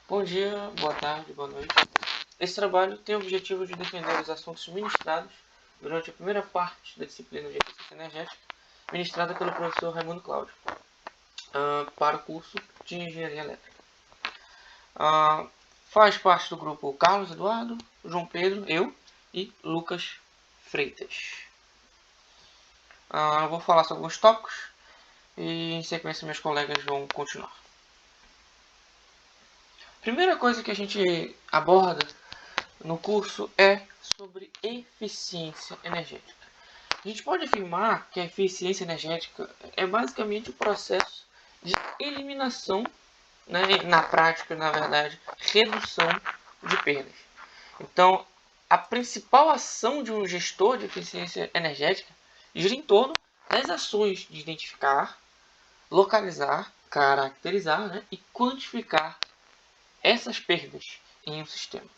Bom dia, boa tarde, boa noite. Esse trabalho tem o objetivo de defender os assuntos ministrados durante a primeira parte da disciplina de eficiência energética, ministrada pelo professor Raimundo Cláudio, para o curso de Engenharia Elétrica. Faz parte do grupo Carlos Eduardo, João Pedro, eu e Lucas Freitas. Vou falar sobre alguns tópicos e em sequência meus colegas vão continuar. Primeira coisa que a gente aborda no curso é sobre eficiência energética. A gente pode afirmar que a eficiência energética é basicamente o processo de eliminação, na prática, na verdade, redução de perdas. Então, a principal ação de um gestor de eficiência energética gira em torno das ações de identificar, localizar, caracterizar, e quantificar essas perdas em um sistema.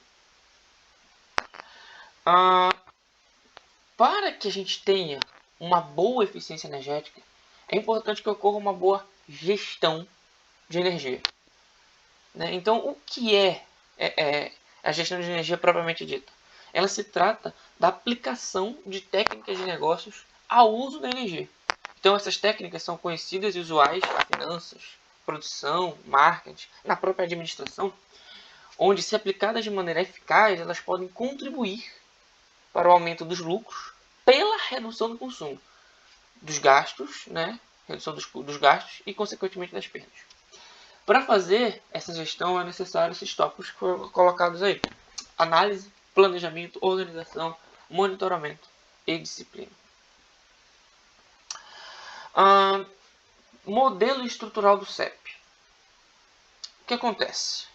Para que a gente tenha uma boa eficiência energética, é importante que ocorra uma boa gestão de energia. Então, o que é a gestão de energia propriamente dita? Ela se trata da aplicação de técnicas de negócios ao uso da energia. Então, essas técnicas são conhecidas e usuais a finanças, produção, marketing, na própria administração, onde, se aplicadas de maneira eficaz, elas podem contribuir para o aumento dos lucros pela redução do consumo, dos gastos, redução dos gastos e, consequentemente, das perdas. Para fazer essa gestão é necessário esses tópicos que foram colocados aí: análise, planejamento, organização, monitoramento e disciplina. Modelo estrutural do CEP. O que acontece?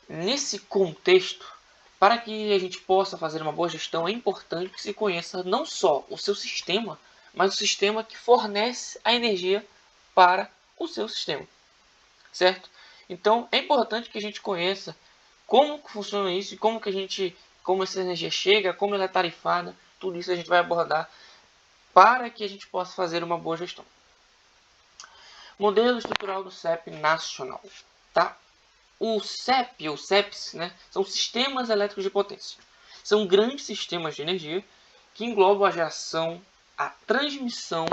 Nesse contexto, para que a gente possa fazer uma boa gestão, é importante que se conheça não só o seu sistema, mas o sistema que fornece a energia para o seu sistema. Certo? Então, é importante que a gente conheça como funciona isso e como essa energia chega, como ela é tarifada. Tudo isso a gente vai abordar para que a gente possa fazer uma boa gestão. Modelo estrutural do CEP nacional. Tá? O CEP ou CEPs, são sistemas elétricos de potência. São grandes sistemas de energia que englobam a geração, a transmissão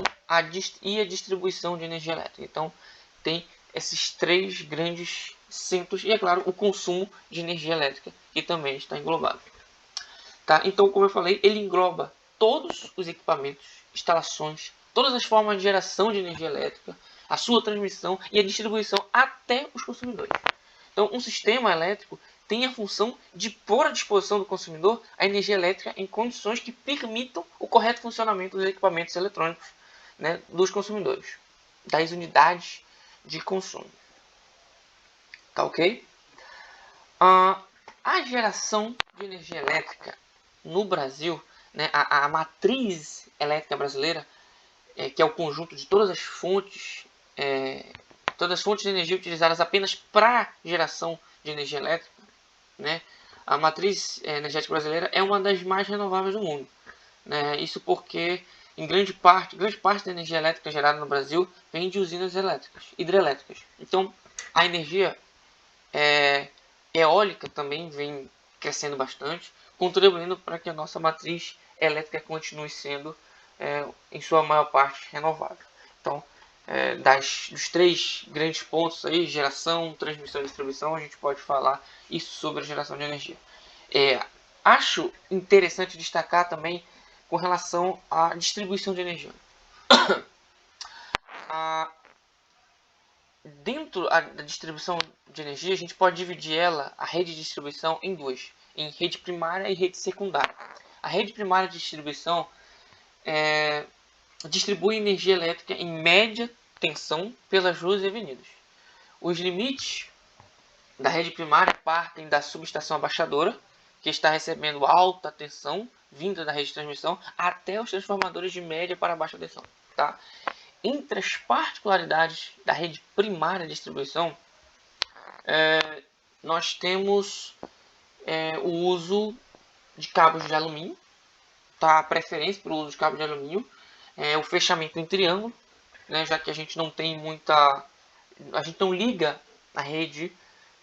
e a distribuição de energia elétrica. Então, tem esses três grandes centros e, é claro, o consumo de energia elétrica, que também está englobado. Tá? Então, como eu falei, ele engloba todos os equipamentos, instalações, todas as formas de geração de energia elétrica, a sua transmissão e a distribuição até os consumidores. Então, um sistema elétrico tem a função de pôr à disposição do consumidor a energia elétrica em condições que permitam o correto funcionamento dos equipamentos eletrônicos, dos consumidores, das unidades de consumo. Tá ok? A geração de energia elétrica no Brasil, a matriz elétrica brasileira, que é o conjunto de todas as fontes de energia utilizadas apenas para geração de energia elétrica, a matriz energética brasileira é uma das mais renováveis do mundo. Isso porque grande parte da energia elétrica gerada no Brasil vem de usinas hidrelétricas. Então, a energia eólica também vem crescendo bastante, contribuindo para que a nossa matriz elétrica continue sendo, em sua maior parte, renovável. Então, dos três grandes pontos aí, geração, transmissão e distribuição, a gente pode falar isso sobre a geração de energia. Acho interessante destacar também com relação à distribuição de energia. Dentro da distribuição de energia, a gente pode dividir a rede de distribuição em duas, em rede primária e rede secundária. A rede primária de distribuição distribui energia elétrica em média tensão pelas ruas e avenidas. Os limites da rede primária partem da subestação abaixadora, que está recebendo alta tensão vinda da rede de transmissão, até os transformadores de média para baixa tensão. Tá? Entre as particularidades da rede primária de distribuição, nós temos o uso de cabos de alumínio, tá? A preferência para o uso de cabos de alumínio, o fechamento em triângulo, já que a gente não tem a gente não liga a rede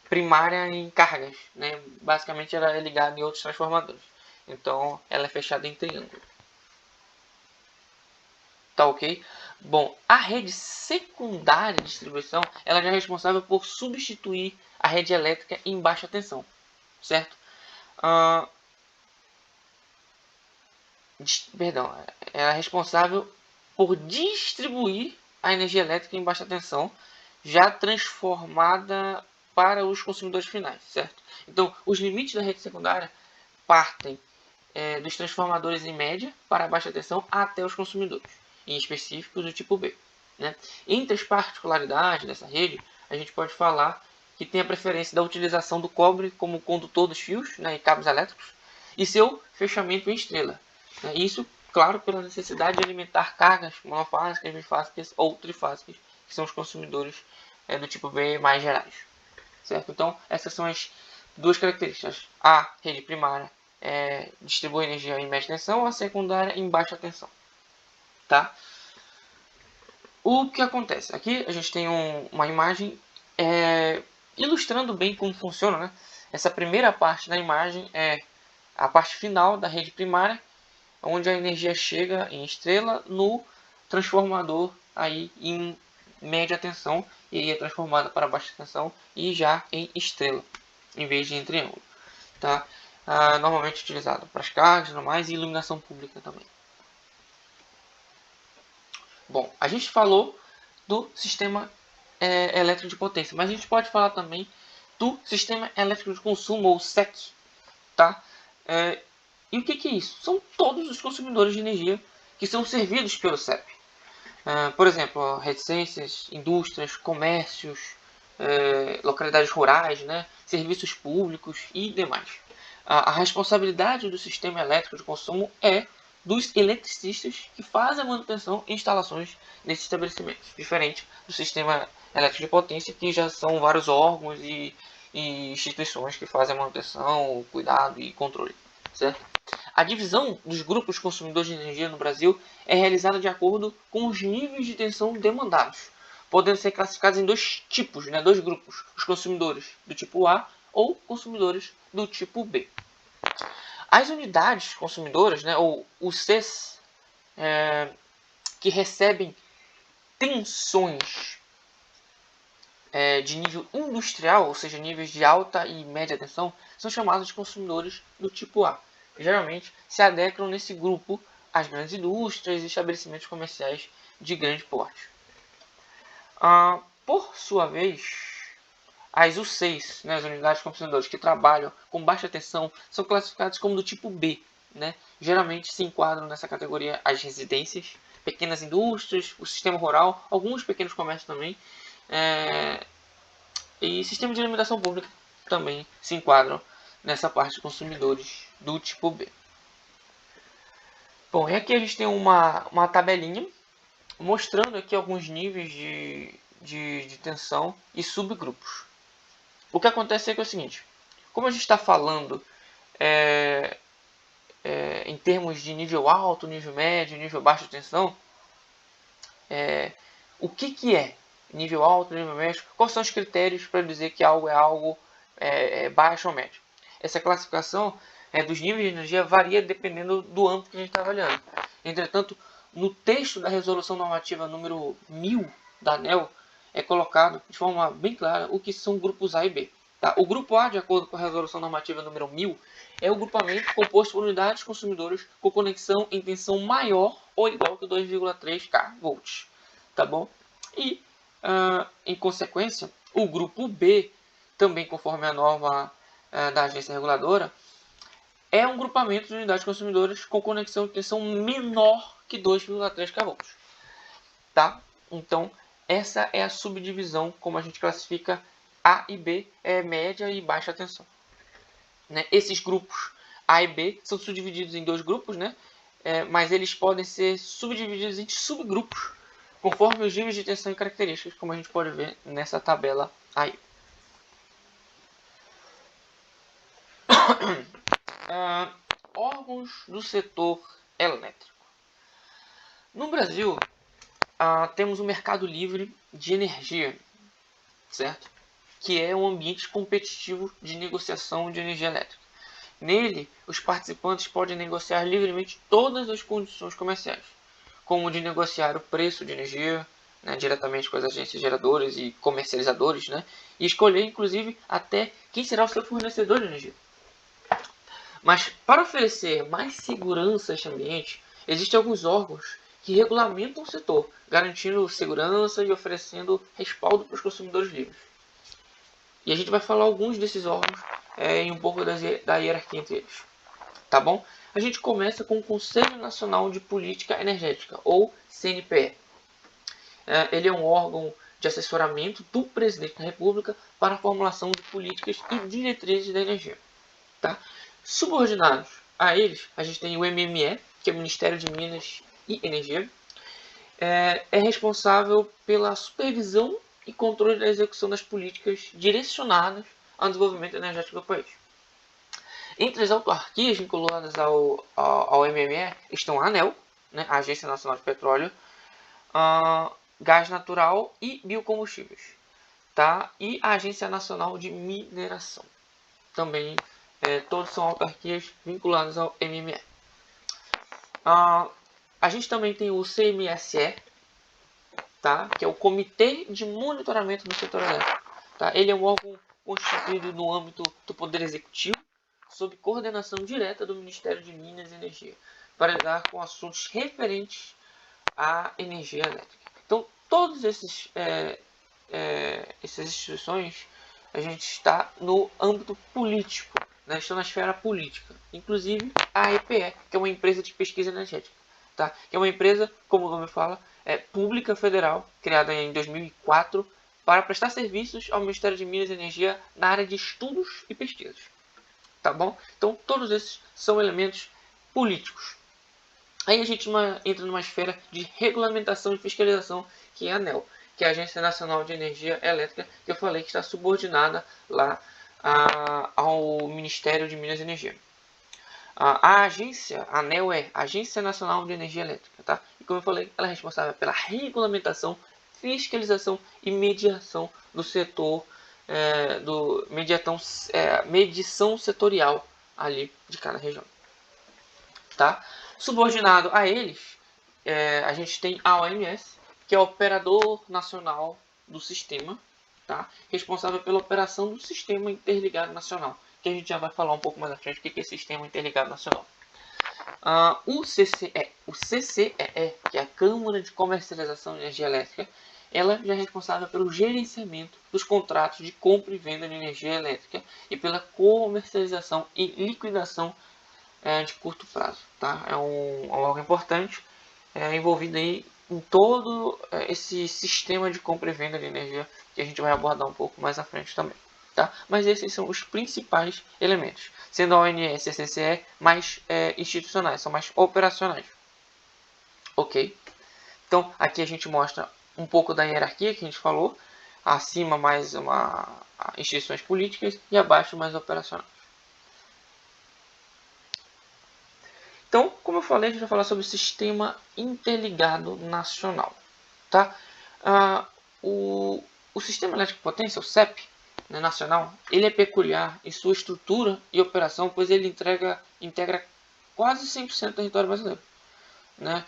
primária em cargas, né? Basicamente ela é ligada em outros transformadores. Então ela é fechada em triângulo. Tá ok? Bom, a rede secundária de distribuição ela já é responsável por substituir a rede elétrica em baixa tensão, certo? Perdão, ela é responsável por distribuir a energia elétrica em baixa tensão, já transformada para os consumidores finais, certo? Então, os limites da rede secundária partem dos transformadores em média para a baixa tensão até os consumidores, em específico do tipo B. Né? Entre as particularidades dessa rede, a gente pode falar que tem a preferência da utilização do cobre como condutor dos fios, né, e cabos elétricos, e seu fechamento em estrela. Né? Isso, claro, pela necessidade de alimentar cargas monofásicas, bifásicas ou trifásicas, que são os consumidores do tipo B mais gerais. Certo? Então, essas são as duas características. A rede primária distribui energia em média tensão, a secundária em baixa tensão. Tá? O que acontece? Aqui a gente tem uma imagem ilustrando bem como funciona. Né? Essa primeira parte da imagem é a parte final da rede primária, onde a energia chega em estrela no transformador aí em média tensão e aí é transformada para baixa tensão e já em estrela, em vez de em triângulo. Tá? Normalmente utilizado para as cargas normais e iluminação pública também. Bom, a gente falou do sistema elétrico de potência, mas a gente pode falar também do sistema elétrico de consumo, ou SEC. Tá? E o que é isso? São todos os consumidores de energia que são servidos pelo CEP. Por exemplo, reticências, indústrias, comércios, localidades rurais, né, serviços públicos e demais. A responsabilidade do sistema elétrico de consumo é dos eletricistas que fazem a manutenção e instalações nesses estabelecimentos, diferente do sistema elétrico de potência, que já são vários órgãos e instituições que fazem a manutenção, cuidado e controle. Certo? A divisão dos grupos consumidores de energia no Brasil é realizada de acordo com os níveis de tensão demandados, podendo ser classificados em dois tipos, né, dois grupos: os consumidores do tipo A ou consumidores do tipo B. As unidades consumidoras, né, ou os Cs, que recebem tensões de nível industrial, ou seja, níveis de alta e média tensão, são chamados de consumidores do tipo A. Geralmente se adequam nesse grupo as grandes indústrias e estabelecimentos comerciais de grande porte. Por sua vez, as U6, né, as unidades consumidoras que trabalham com baixa tensão, são classificadas como do tipo B. Né? Geralmente se enquadram nessa categoria as residências, pequenas indústrias, o sistema rural, alguns pequenos comércios também, e sistemas de iluminação pública também se enquadram nessa parte de consumidores do tipo B. Bom, e aqui a gente tem uma tabelinha mostrando aqui alguns níveis de tensão e subgrupos. O que acontece é que é o seguinte: como a gente está falando em termos de nível alto, nível médio, nível baixo de tensão, o que é nível alto, nível médio? Quais são os critérios para dizer que algo é algo baixo ou médio? Essa classificação dos níveis de energia varia dependendo do âmbito que a gente está avaliando. Entretanto, no texto da resolução normativa número 1000 da ANEEL, é colocado de forma bem clara o que são grupos A e B. Tá? O grupo A, de acordo com a resolução normativa número 1000, é o grupamento composto por unidades consumidoras com conexão em tensão maior ou igual que 2,3 kV. Tá bom? E, em consequência, o grupo B, também conforme a norma da agência reguladora, é um grupamento de unidades consumidoras com conexão de tensão menor que 2,3 kV. Tá? Então, essa é a subdivisão, como a gente classifica A e B, média e baixa tensão. Né? Esses grupos A e B são subdivididos em dois grupos, né? Mas eles podem ser subdivididos em subgrupos, conforme os níveis de tensão e características, como a gente pode ver nessa tabela aí. Órgãos do setor elétrico. No Brasil, temos um mercado livre de energia, certo? que é um ambiente competitivo de negociação de energia elétrica. Nele, os participantes podem negociar livremente todas as condições comerciais, como de negociar o preço de energia, né, diretamente com as agências geradoras e comercializadores, né, e escolher, inclusive, até quem será o seu fornecedor de energia. Mas, para oferecer mais segurança a este ambiente, existem alguns órgãos que regulamentam o setor, garantindo segurança e oferecendo respaldo para os consumidores livres. E a gente vai falar alguns desses órgãos e um pouco da hierarquia entre eles. Tá bom? A gente começa com o Conselho Nacional de Política Energética, ou CNPE. Ele é um órgão de assessoramento do Presidente da República para a formulação de políticas e diretrizes da energia. Tá? Subordinados a eles, a gente tem o MME, que é o Ministério de Minas e Energia. É responsável pela supervisão e controle da execução das políticas direcionadas ao desenvolvimento energético do país. Entre as autarquias vinculadas ao MME estão a ANEEL, né, a Agência Nacional de Petróleo, Gás Natural e Biocombustíveis, tá? E a Agência Nacional de Mineração. Também todos são autarquias vinculadas ao MME. A gente também tem o CMSE, tá? Que é o Comitê de Monitoramento do Setor Elétrico. Tá? Ele é um órgão constituído no âmbito do Poder Executivo, sob coordenação direta do Ministério de Minas e Energia, para lidar com assuntos referentes à energia elétrica. Então, todas essas instituições, a gente está no âmbito político, né? Estão na esfera política. Inclusive a EPE, que é uma empresa de pesquisa energética. Tá? Que é uma empresa, como o nome fala, pública federal, criada em 2004, para prestar serviços ao Ministério de Minas e Energia na área de estudos e pesquisas. Tá bom? Então, todos esses são elementos políticos. Aí a gente entra numa esfera de regulamentação e fiscalização, que é a ANEEL, que é a Agência Nacional de Energia Elétrica, que eu falei que está subordinada lá ao Ministério de Minas e Energia. A agência, a ANEEL é Agência Nacional de Energia Elétrica, tá? E como eu falei, ela é responsável pela regulamentação, fiscalização e mediação do setor, medição setorial ali de cada região, tá? Subordinado a eles, a gente tem a OMS, que é o Operador Nacional do Sistema, tá? Responsável pela operação do Sistema Interligado Nacional, que a gente já vai falar um pouco mais à frente o que é Sistema Interligado Nacional. O CCEE, que é a Câmara de Comercialização de Energia Elétrica, ela já é responsável pelo gerenciamento dos contratos de compra e venda de energia elétrica e pela comercialização e liquidação de curto prazo. Tá? É algo importante envolvido aí em todo esse sistema de compra e venda de energia que a gente vai abordar um pouco mais à frente também. Tá? Mas esses são os principais elementos, sendo a ONS e a CCE mais institucionais, são mais operacionais. Ok? Então, aqui a gente mostra um pouco da hierarquia que a gente falou, acima mais instituições políticas e abaixo mais operacionais. Então, como eu falei, a gente vai falar sobre o Sistema Interligado Nacional. Tá? O Sistema Elétrico de Potência, o CEP, né, nacional, ele é peculiar em sua estrutura e operação, pois ele integra quase 100% do território brasileiro. Né?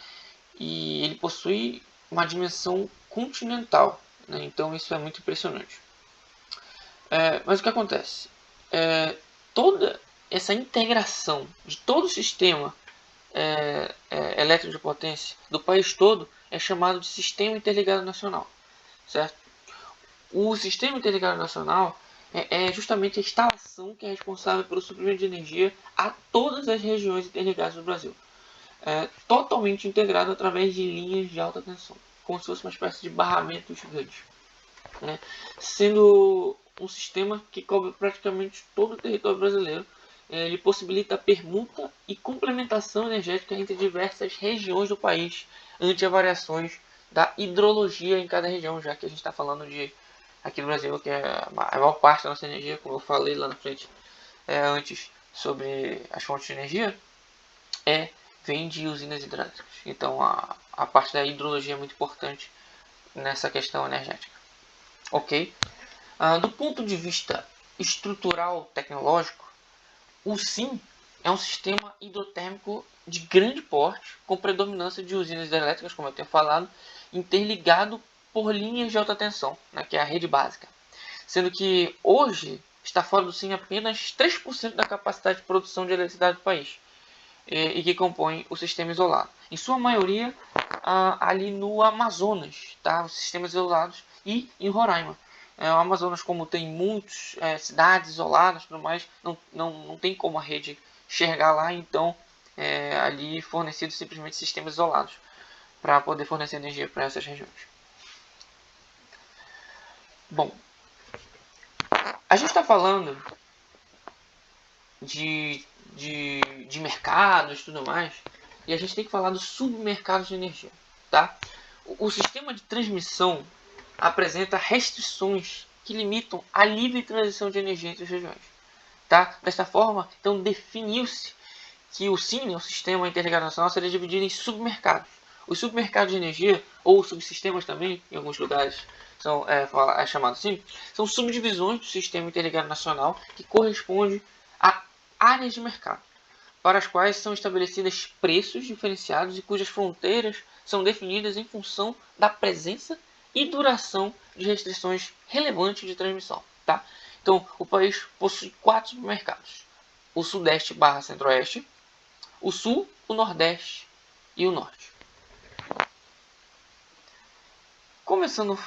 E ele possui uma dimensão continental, né? Então isso é muito impressionante. Mas o que acontece? Toda essa integração de todo o sistema elétrico de potência do país todo é chamado de Sistema Interligado Nacional, certo? O Sistema Interligado Nacional é justamente a instalação que é responsável pelo suprimento de energia a todas as regiões interligadas do Brasil. Totalmente integrado através de linhas de alta tensão, como se fosse uma espécie de barramentos grandes, né? Sendo um sistema que cobre praticamente todo o território brasileiro. Ele possibilita a permuta e complementação energética entre diversas regiões do país ante as variações da hidrologia em cada região, já que a gente está falando de aqui no Brasil, que é a maior parte da nossa energia, como eu falei lá na frente antes sobre as fontes de energia, vem de usinas hidrelétricas. Então a parte da hidrologia é muito importante nessa questão energética. Ok? Do ponto de vista estrutural tecnológico, o SIM é um sistema hidrotérmico de grande porte, com predominância de usinas hidrelétricas, como eu tenho falado, interligado por linhas de alta tensão, né, que é a rede básica. Sendo que hoje está fora do SIM apenas 3% da capacidade de produção de eletricidade do país, e que compõe o sistema isolado. Em sua maioria, ali no Amazonas, tá? Os sistemas isolados, e em Roraima. O Amazonas, como tem muitas cidades isoladas e tudo mais, não tem como a rede chegar lá, então ali fornecidos simplesmente sistemas isolados para poder fornecer energia para essas regiões. Bom, a gente está falando de mercados e tudo mais, e a gente tem que falar dos submercados de energia, tá? O sistema de transmissão apresenta restrições que limitam a livre transição de energia entre as regiões, tá? Desta forma, então definiu-se que o SIM, o Sistema Interligado Nacional, seria dividido em submercados. Os submercados de energia, ou subsistemas também, em alguns lugares são chamados assim, são subdivisões do Sistema Interligado Nacional que correspondem a áreas de mercado, para as quais são estabelecidos preços diferenciados e cujas fronteiras são definidas em função da presença e duração de restrições relevantes de transmissão. Tá? Então, o país possui 4 submercados: o Sudeste / Centro-Oeste, o Sul, o Nordeste e o Norte. Começando,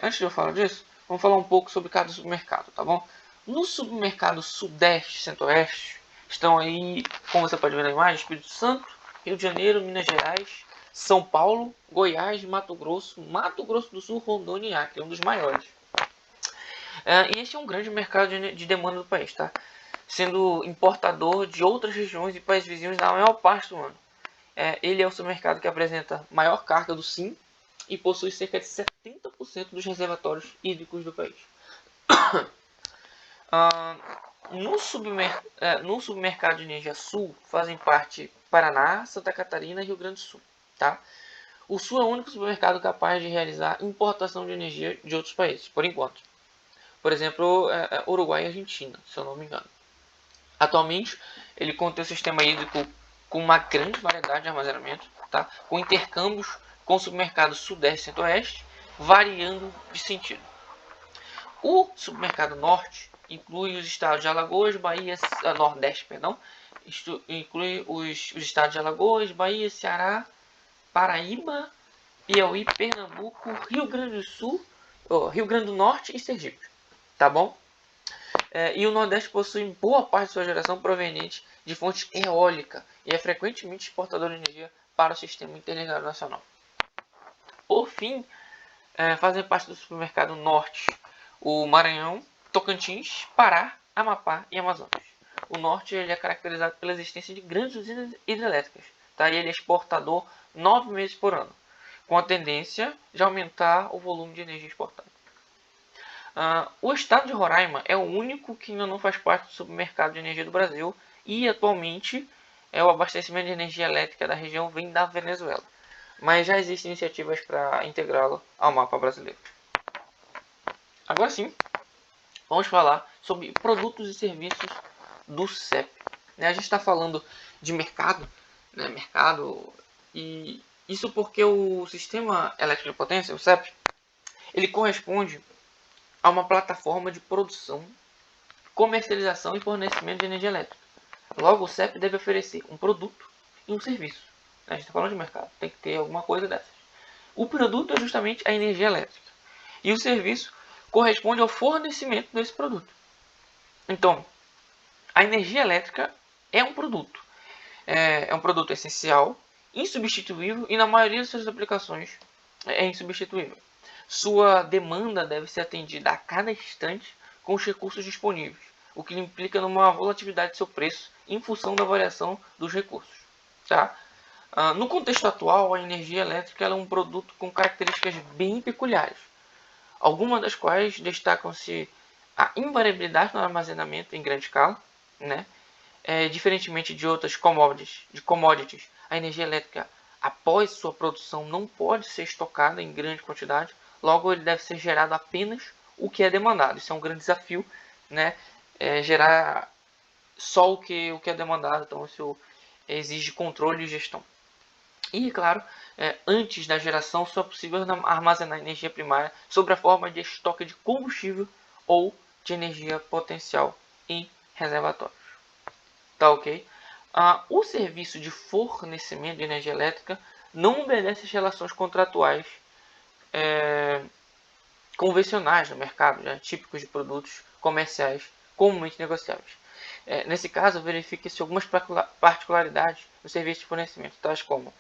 antes de eu falar disso, vamos falar um pouco sobre cada submercado, tá bom? No submercado Sudeste e Centro-Oeste estão aí, como você pode ver na imagem, Espírito Santo, Rio de Janeiro, Minas Gerais, São Paulo, Goiás, Mato Grosso do Sul, Rondônia e Acre, um dos maiores. E este é um grande mercado de demanda do país, tá? Sendo importador de outras regiões e países vizinhos na maior parte do ano. Ele é o supermercado que apresenta maior carga do SIM e possui cerca de 70% dos reservatórios hídricos do país. No submercado de energia Sul fazem parte Paraná, Santa Catarina e Rio Grande do Sul. Tá? O Sul é o único supermercado capaz de realizar importação de energia de outros países, por enquanto. Por exemplo, Uruguai e Argentina, se eu não me engano. Atualmente, ele contém um sistema hídrico com uma grande variedade de armazenamento, tá? Com intercâmbios com o supermercado Sudeste e Centro-Oeste, variando de sentido. O submercado Norte inclui os estados de Alagoas, Bahia, Nordeste, perdão, inclui os estados de Alagoas, Bahia, Ceará, Paraíba, Piauí, Pernambuco, Rio Grande do Sul, Rio Grande do Norte e Sergipe, tá bom? E o Nordeste possui boa parte de sua geração proveniente de fonte eólica e é frequentemente exportador de energia para o Sistema Interligado Nacional. Por fim, fazem parte do supermercado Norte o Maranhão, Tocantins, Pará, Amapá e Amazonas. O Norte ele é caracterizado pela existência de grandes usinas hidrelétricas, tá? E ele é exportador 9 meses por ano, com a tendência de aumentar o volume de energia exportada. O estado de Roraima é o único que ainda não faz parte do submercado de energia do Brasil e atualmente o abastecimento de energia elétrica da região vem da Venezuela, mas já existem iniciativas para integrá-lo ao mapa brasileiro. Agora sim, vamos falar sobre produtos e serviços do CEP. A gente está falando de mercado, e isso porque o Sistema Elétrico de Potência, o CEP, ele corresponde a uma plataforma de produção, comercialização e fornecimento de energia elétrica. Logo, o CEP deve oferecer um produto e um serviço. A gente está falando de mercado, tem que ter alguma coisa dessas. O produto é justamente a energia elétrica e o serviço corresponde ao fornecimento desse produto. Então, a energia elétrica é um produto. É um produto essencial, insubstituível e na maioria de suas aplicações é insubstituível. Sua demanda deve ser atendida a cada instante com os recursos disponíveis, o que implica numa volatilidade de seu preço em função da variação dos recursos. Tá? No contexto atual, a energia elétrica é um produto com características bem peculiares, algumas das quais destacam-se a invariabilidade no armazenamento em grande escala, né? Diferentemente de outras commodities, a energia elétrica, após sua produção, não pode ser estocada em grande quantidade. Logo, ele deve ser gerado apenas o que é demandado. Isso é um grande desafio, né? Gerar só o que é demandado. Então isso exige controle e gestão. E, claro, antes da geração só é possível armazenar energia primária sob a forma de estoque de combustível ou de energia potencial em reservatórios. Tá ok? O serviço de fornecimento de energia elétrica não obedece às relações contratuais convencionais no mercado, né, típicos de produtos comerciais comumente negociáveis. Nesse caso, verifica-se algumas particularidades do serviço de fornecimento, tais como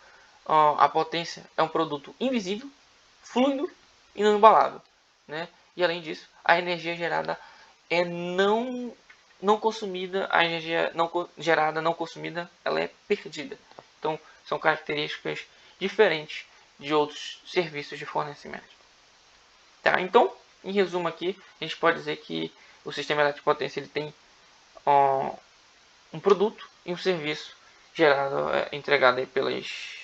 a potência é um produto invisível, fluido e não embalável, né? E além disso, a energia gerada é não consumida, a energia gerada não consumida, ela é perdida. Então, são características diferentes de outros serviços de fornecimento. Tá? Então, em resumo aqui, a gente pode dizer que o sistema elétrico de potência ele tem um produto e um serviço gerado, entregado aí pelas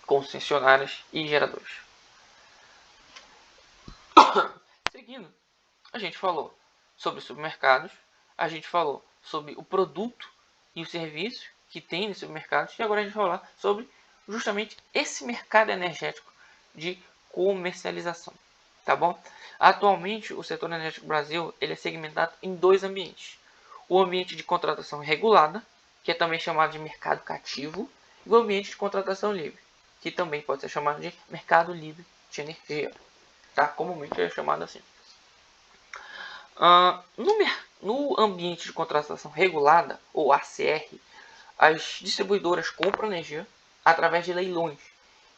concessionárias e geradores. Seguindo, a gente falou sobre supermercados, a gente falou sobre o produto e o serviço que tem nesses supermercados, e agora a gente vai falar sobre justamente esse mercado energético de comercialização. Tá bom? Atualmente, o setor energético do Brasil ele é segmentado em dois ambientes. O ambiente de contratação regulada, que é também chamado de mercado cativo, e o ambiente de contratação livre, que também pode ser chamado de mercado livre de energia. Tá? Comumente é chamado assim. No ambiente de contratação regulada, ou ACR, as distribuidoras compram energia através de leilões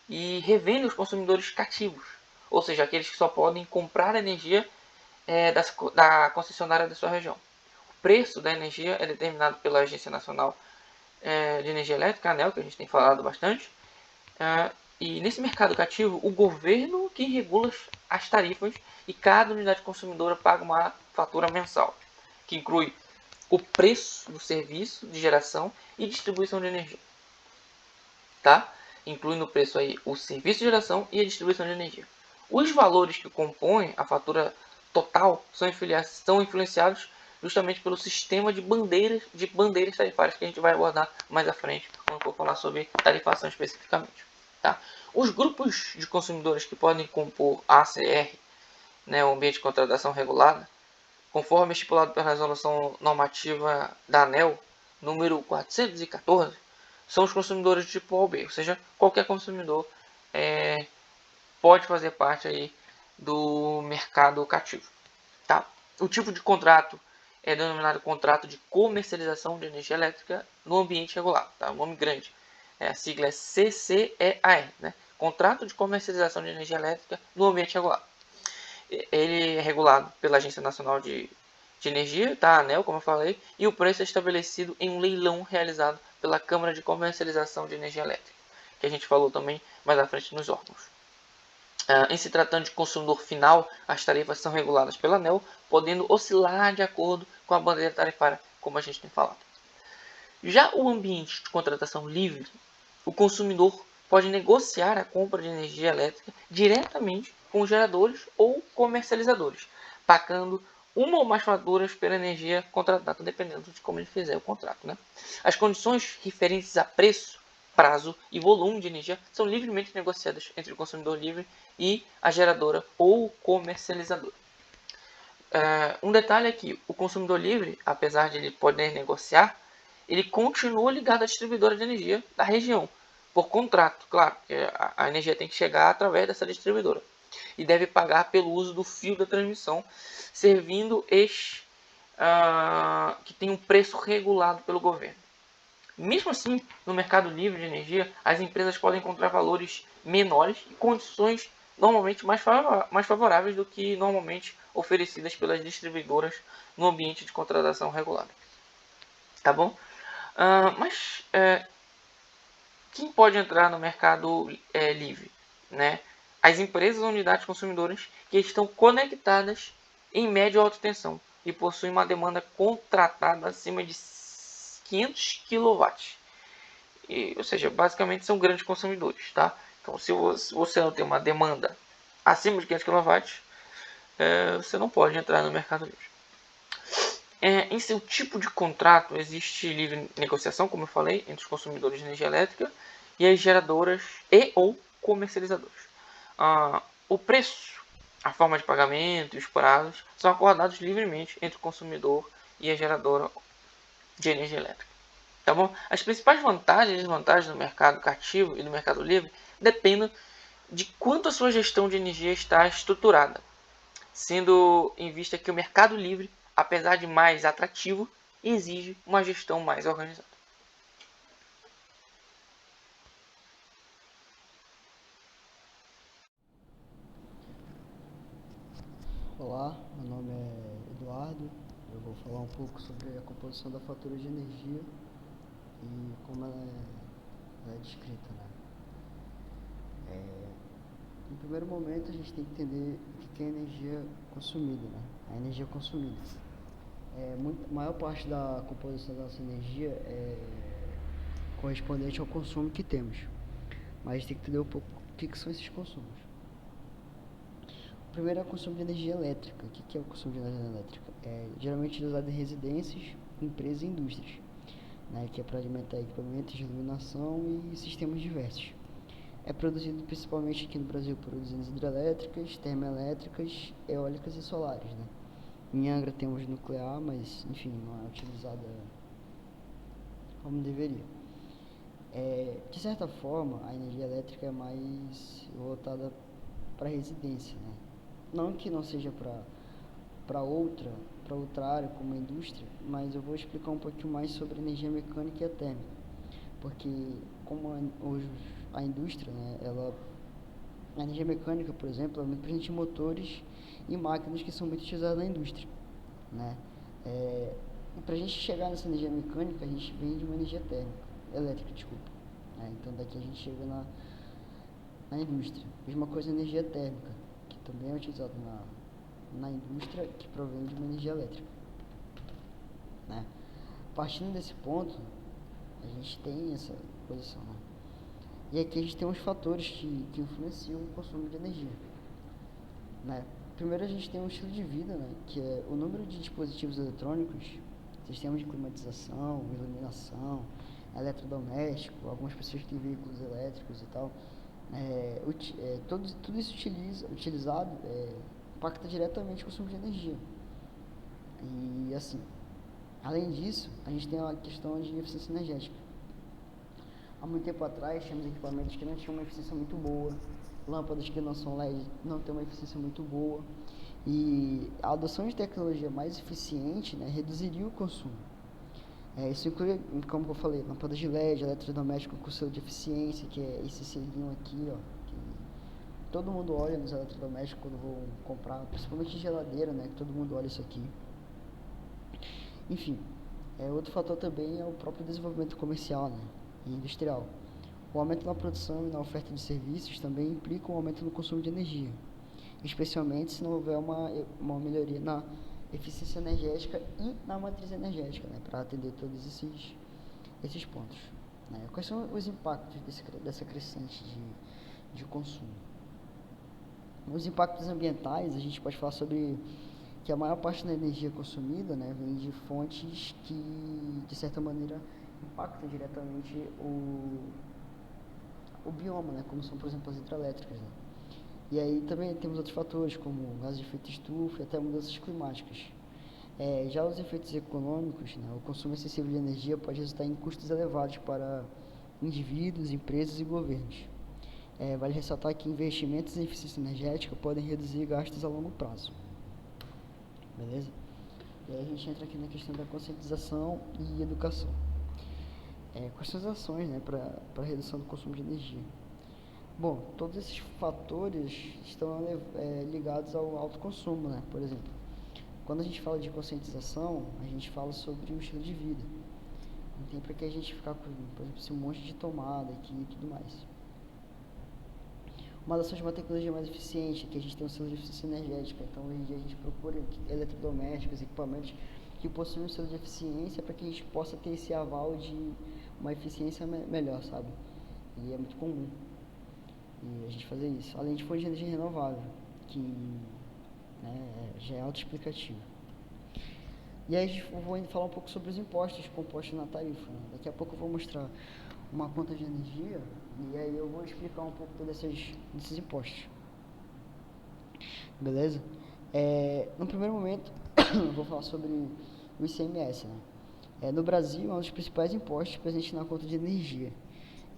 e revendem aos consumidores cativos, ou seja, aqueles que só podem comprar energia da concessionária da sua região. O preço da energia é determinado pela Agência Nacional de Energia Elétrica, ANEEL, que a gente tem falado bastante. E nesse mercado cativo, o governo que regula as tarifas e cada unidade consumidora paga uma fatura mensal, que inclui o preço do serviço de geração e distribuição de energia. Tá? Inclui no preço aí o serviço de geração e a distribuição de energia. Os valores que compõem a fatura total são influenciados justamente pelo sistema de bandeiras tarifárias que a gente vai abordar mais à frente, quando for falar sobre tarifação especificamente. Tá? Os grupos de consumidores que podem compor a ACR, né, o ambiente de contratação regulada, conforme estipulado pela resolução normativa da ANEEL, número 414, são os consumidores de tipo A ou B, ou seja, qualquer consumidor pode fazer parte aí do mercado cativo. Tá? O tipo de contrato é denominado contrato de comercialização de energia elétrica no ambiente regulado. Tá? O nome grande. A sigla é CCEAR, né? Contrato de comercialização de energia elétrica no ambiente regulado. Ele é regulado pela Agência Nacional de Energia, tá? A ANEEL, como eu falei, e o preço é estabelecido em um leilão realizado pela Câmara de Comercialização de Energia Elétrica, que a gente falou também mais à frente nos órgãos. Em se tratando de consumidor final, as tarifas são reguladas pela ANEEL, podendo oscilar de acordo com a bandeira tarifária, como a gente tem falado. Já o ambiente de contratação livre, o consumidor pode negociar a compra de energia elétrica diretamente com os geradores ou comercializadores, pagando uma ou mais faturas pela energia contratada, dependendo de como ele fizer o contrato. Né? As condições referentes a preço, prazo e volume de energia são livremente negociadas entre o consumidor livre e a geradora ou comercializador. Um detalhe é que o consumidor livre, apesar de ele poder negociar, ele continua ligado à distribuidora de energia da região, por contrato, claro, porque a energia tem que chegar através dessa distribuidora. E deve pagar pelo uso do fio da transmissão, servindo que tem um preço regulado pelo governo. Mesmo assim, no mercado livre de energia, as empresas podem encontrar valores menores e condições normalmente mais favoráveis do que normalmente oferecidas pelas distribuidoras no ambiente de contratação regulada. Tá bom? Mas quem pode entrar no mercado livre? Né? As empresas ou unidades consumidoras que estão conectadas em média ou alta tensão e possuem uma demanda contratada acima de 500 kW. Ou seja, basicamente são grandes consumidores. Tá? Então, se você não tem uma demanda acima de 500 kW, você não pode entrar no Mercado Livre. Em seu tipo de contrato, existe livre negociação, como eu falei, entre os consumidores de energia elétrica e as geradoras e ou comercializadoras. O preço, a forma de pagamento e os prazos são acordados livremente entre o consumidor e a geradora de energia elétrica. Tá bom? As principais vantagens e desvantagens do mercado cativo e do mercado livre dependem de quanto a sua gestão de energia está estruturada, sendo em vista que o mercado livre, apesar de mais atrativo, exige uma gestão mais organizada. Olá, meu nome é Eduardo. Eu vou falar um pouco sobre a composição da fatura de energia e como ela é descrita, né? No primeiro momento, a gente tem que entender o que é energia consumida, né? A energia consumida. A maior parte da composição da nossa energia é correspondente ao consumo que temos, mas a gente tem que entender um pouco o que são esses consumos. O primeiro é o consumo de energia elétrica. O que é o consumo de energia elétrica? É geralmente utilizado em residências, empresas e indústrias, né, que é para alimentar equipamentos de iluminação e sistemas diversos. É produzido principalmente aqui no Brasil por usinas hidrelétricas, termoelétricas, eólicas e solares, né? Em Angra temos nuclear, mas enfim, não é utilizada como deveria. De certa forma, a energia elétrica é mais voltada para residência, né? Não que não seja para outra área como a indústria, mas eu vou explicar um pouquinho mais sobre energia mecânica e a térmica, porque como hoje a indústria, né, a energia mecânica, por exemplo, é muito presente em motores e máquinas que são muito utilizadas na indústria, né? E para a gente chegar nessa energia mecânica, a gente vem de uma energia elétrica, desculpa. Então daqui a gente chega na indústria. Mesma coisa a energia térmica, que também é utilizada na indústria, que provém de uma energia elétrica, né? Partindo desse ponto, a gente tem essa posição, né? E aqui a gente tem uns fatores que influenciam o consumo de energia, né? Primeiro a gente tem um estilo de vida, né, que é o número de dispositivos eletrônicos, sistemas de climatização, iluminação, eletrodoméstico, algumas pessoas que têm veículos elétricos e tal. Tudo isso utilizado impacta diretamente o consumo de energia. E assim, além disso, a gente tem a questão de eficiência energética. Há muito tempo atrás, tínhamos equipamentos que não tinham uma eficiência muito boa, lâmpadas que não são LED não têm uma eficiência muito boa, e a adoção de tecnologia mais eficiente, né, reduziria o consumo. Isso inclui, como eu falei, lâmpadas de LED, eletrodoméstico com selo de eficiência, que é esse selinho aqui, ó, que todo mundo olha nos eletrodomésticos quando vão comprar, principalmente geladeira, né, que todo mundo olha isso aqui. Enfim, outro fator também é o próprio desenvolvimento comercial, né, e industrial. O aumento na produção e na oferta de serviços também implica um aumento no consumo de energia, especialmente se não houver uma melhoria na eficiência energética e na matriz energética, né, para atender todos esses pontos, né. Quais são os impactos dessa crescente de consumo? Os impactos ambientais, a gente pode falar sobre que a maior parte da energia consumida, né, vem de fontes que, de certa maneira, impactam diretamente o bioma, né, como são, por exemplo, as hidrelétricas, né? E aí também temos outros fatores, como gases de efeito estufa e até mudanças climáticas. Já os efeitos econômicos, né, o consumo excessivo de energia pode resultar em custos elevados para indivíduos, empresas e governos. Vale ressaltar que investimentos em eficiência energética podem reduzir gastos a longo prazo. Beleza? E aí a gente entra aqui na questão da conscientização e educação. Quais são as ações, né, para a redução do consumo de energia? Bom, todos esses fatores estão ligados ao alto consumo, né? Por exemplo, quando a gente fala de conscientização, a gente fala sobre o estilo de vida. Não tem para que a gente ficar com, por exemplo, esse monte de tomada aqui e tudo mais. Uma adoção de uma tecnologia mais eficiente, que a gente tem um selo de eficiência energética. Então, hoje em dia a gente procura eletrodomésticos, equipamentos que possuem um selo de eficiência para que a gente possa ter esse aval de uma eficiência melhor, sabe? E é muito comum e a gente fazer isso. Além de fontes de energia renovável, que né? Já é autoexplicativo. E aí eu vou falar um pouco sobre os impostos compostos na tarifa, né? Daqui a pouco eu vou mostrar uma conta de energia e aí eu vou explicar um pouco desses impostos. Beleza? No primeiro momento, eu vou falar sobre o ICMS, né? No Brasil, é um dos principais impostos presentes na conta de energia.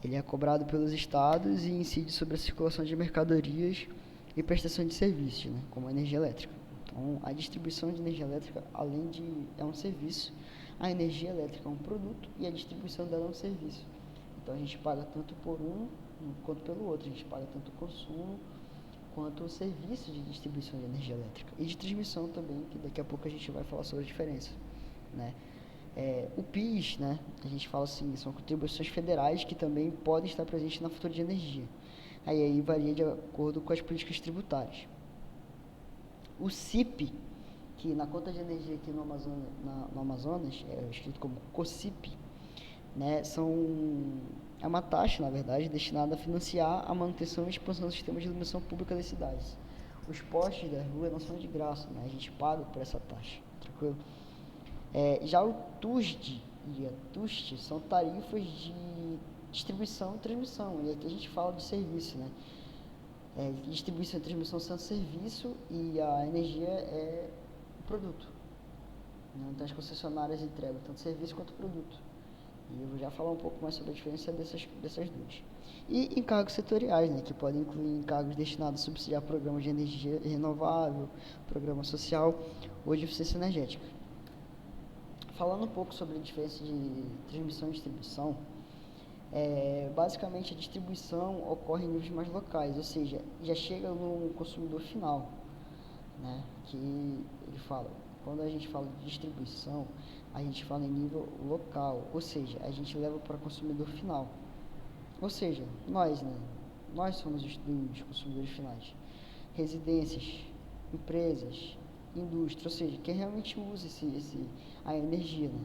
Ele é cobrado pelos estados e incide sobre a circulação de mercadorias e prestação de serviços, né? Como a energia elétrica. Então, a distribuição de energia elétrica, além de é um serviço, a energia elétrica é um produto e a distribuição dela é um serviço. Então, a gente paga tanto por um quanto pelo outro. A gente paga tanto o consumo quanto o serviço de distribuição de energia elétrica e de transmissão também, que daqui a pouco a gente vai falar sobre a diferença, né? O PIS, né, a gente fala assim, são contribuições federais que também podem estar presentes na fatura de energia. Aí varia de acordo com as políticas tributárias. O CIP, que na conta de energia aqui no Amazonas é escrito como COCIP, né, é uma taxa, na verdade, destinada a financiar a manutenção e expansão do sistema de iluminação pública das cidades. Os postes da rua não são de graça, né, a gente paga por essa taxa, tranquilo? Já o TUSD e a TUST são tarifas de distribuição e transmissão, e aqui a gente fala de serviço, né? Distribuição e transmissão são serviço e a energia é o produto, né? Então as concessionárias entregam tanto serviço quanto produto. E eu vou já falar um pouco mais sobre a diferença dessas duas. E encargos setoriais, né, que podem incluir encargos destinados a subsidiar programas de energia renovável, programa social ou de eficiência energética. Falando um pouco sobre a diferença de transmissão e distribuição, basicamente a distribuição ocorre em níveis mais locais, ou seja, já chega no consumidor final, né? Que ele fala, quando a gente fala de distribuição, a gente fala em nível local, ou seja, a gente leva para o consumidor final, ou seja, nós, né? Nós somos os consumidores finais, residências, empresas, indústria, ou seja, quem realmente usa a energia, né?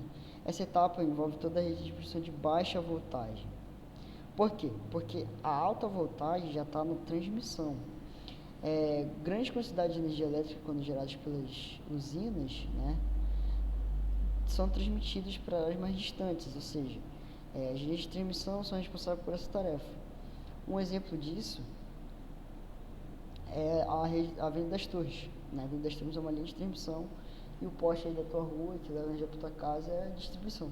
Essa etapa envolve toda a rede de distribuição de baixa voltagem. Por quê? Porque a alta voltagem já está na transmissão. Grandes quantidades de energia elétrica, quando geradas pelas usinas, né, são transmitidas para áreas mais distantes, ou seja, as linhas de transmissão são responsáveis por essa tarefa. Um exemplo disso é a Avenida das Torres. Na Avenida das Torres é uma linha de transmissão e o poste aí da tua rua, que leva energia para tua casa, é a distribuição.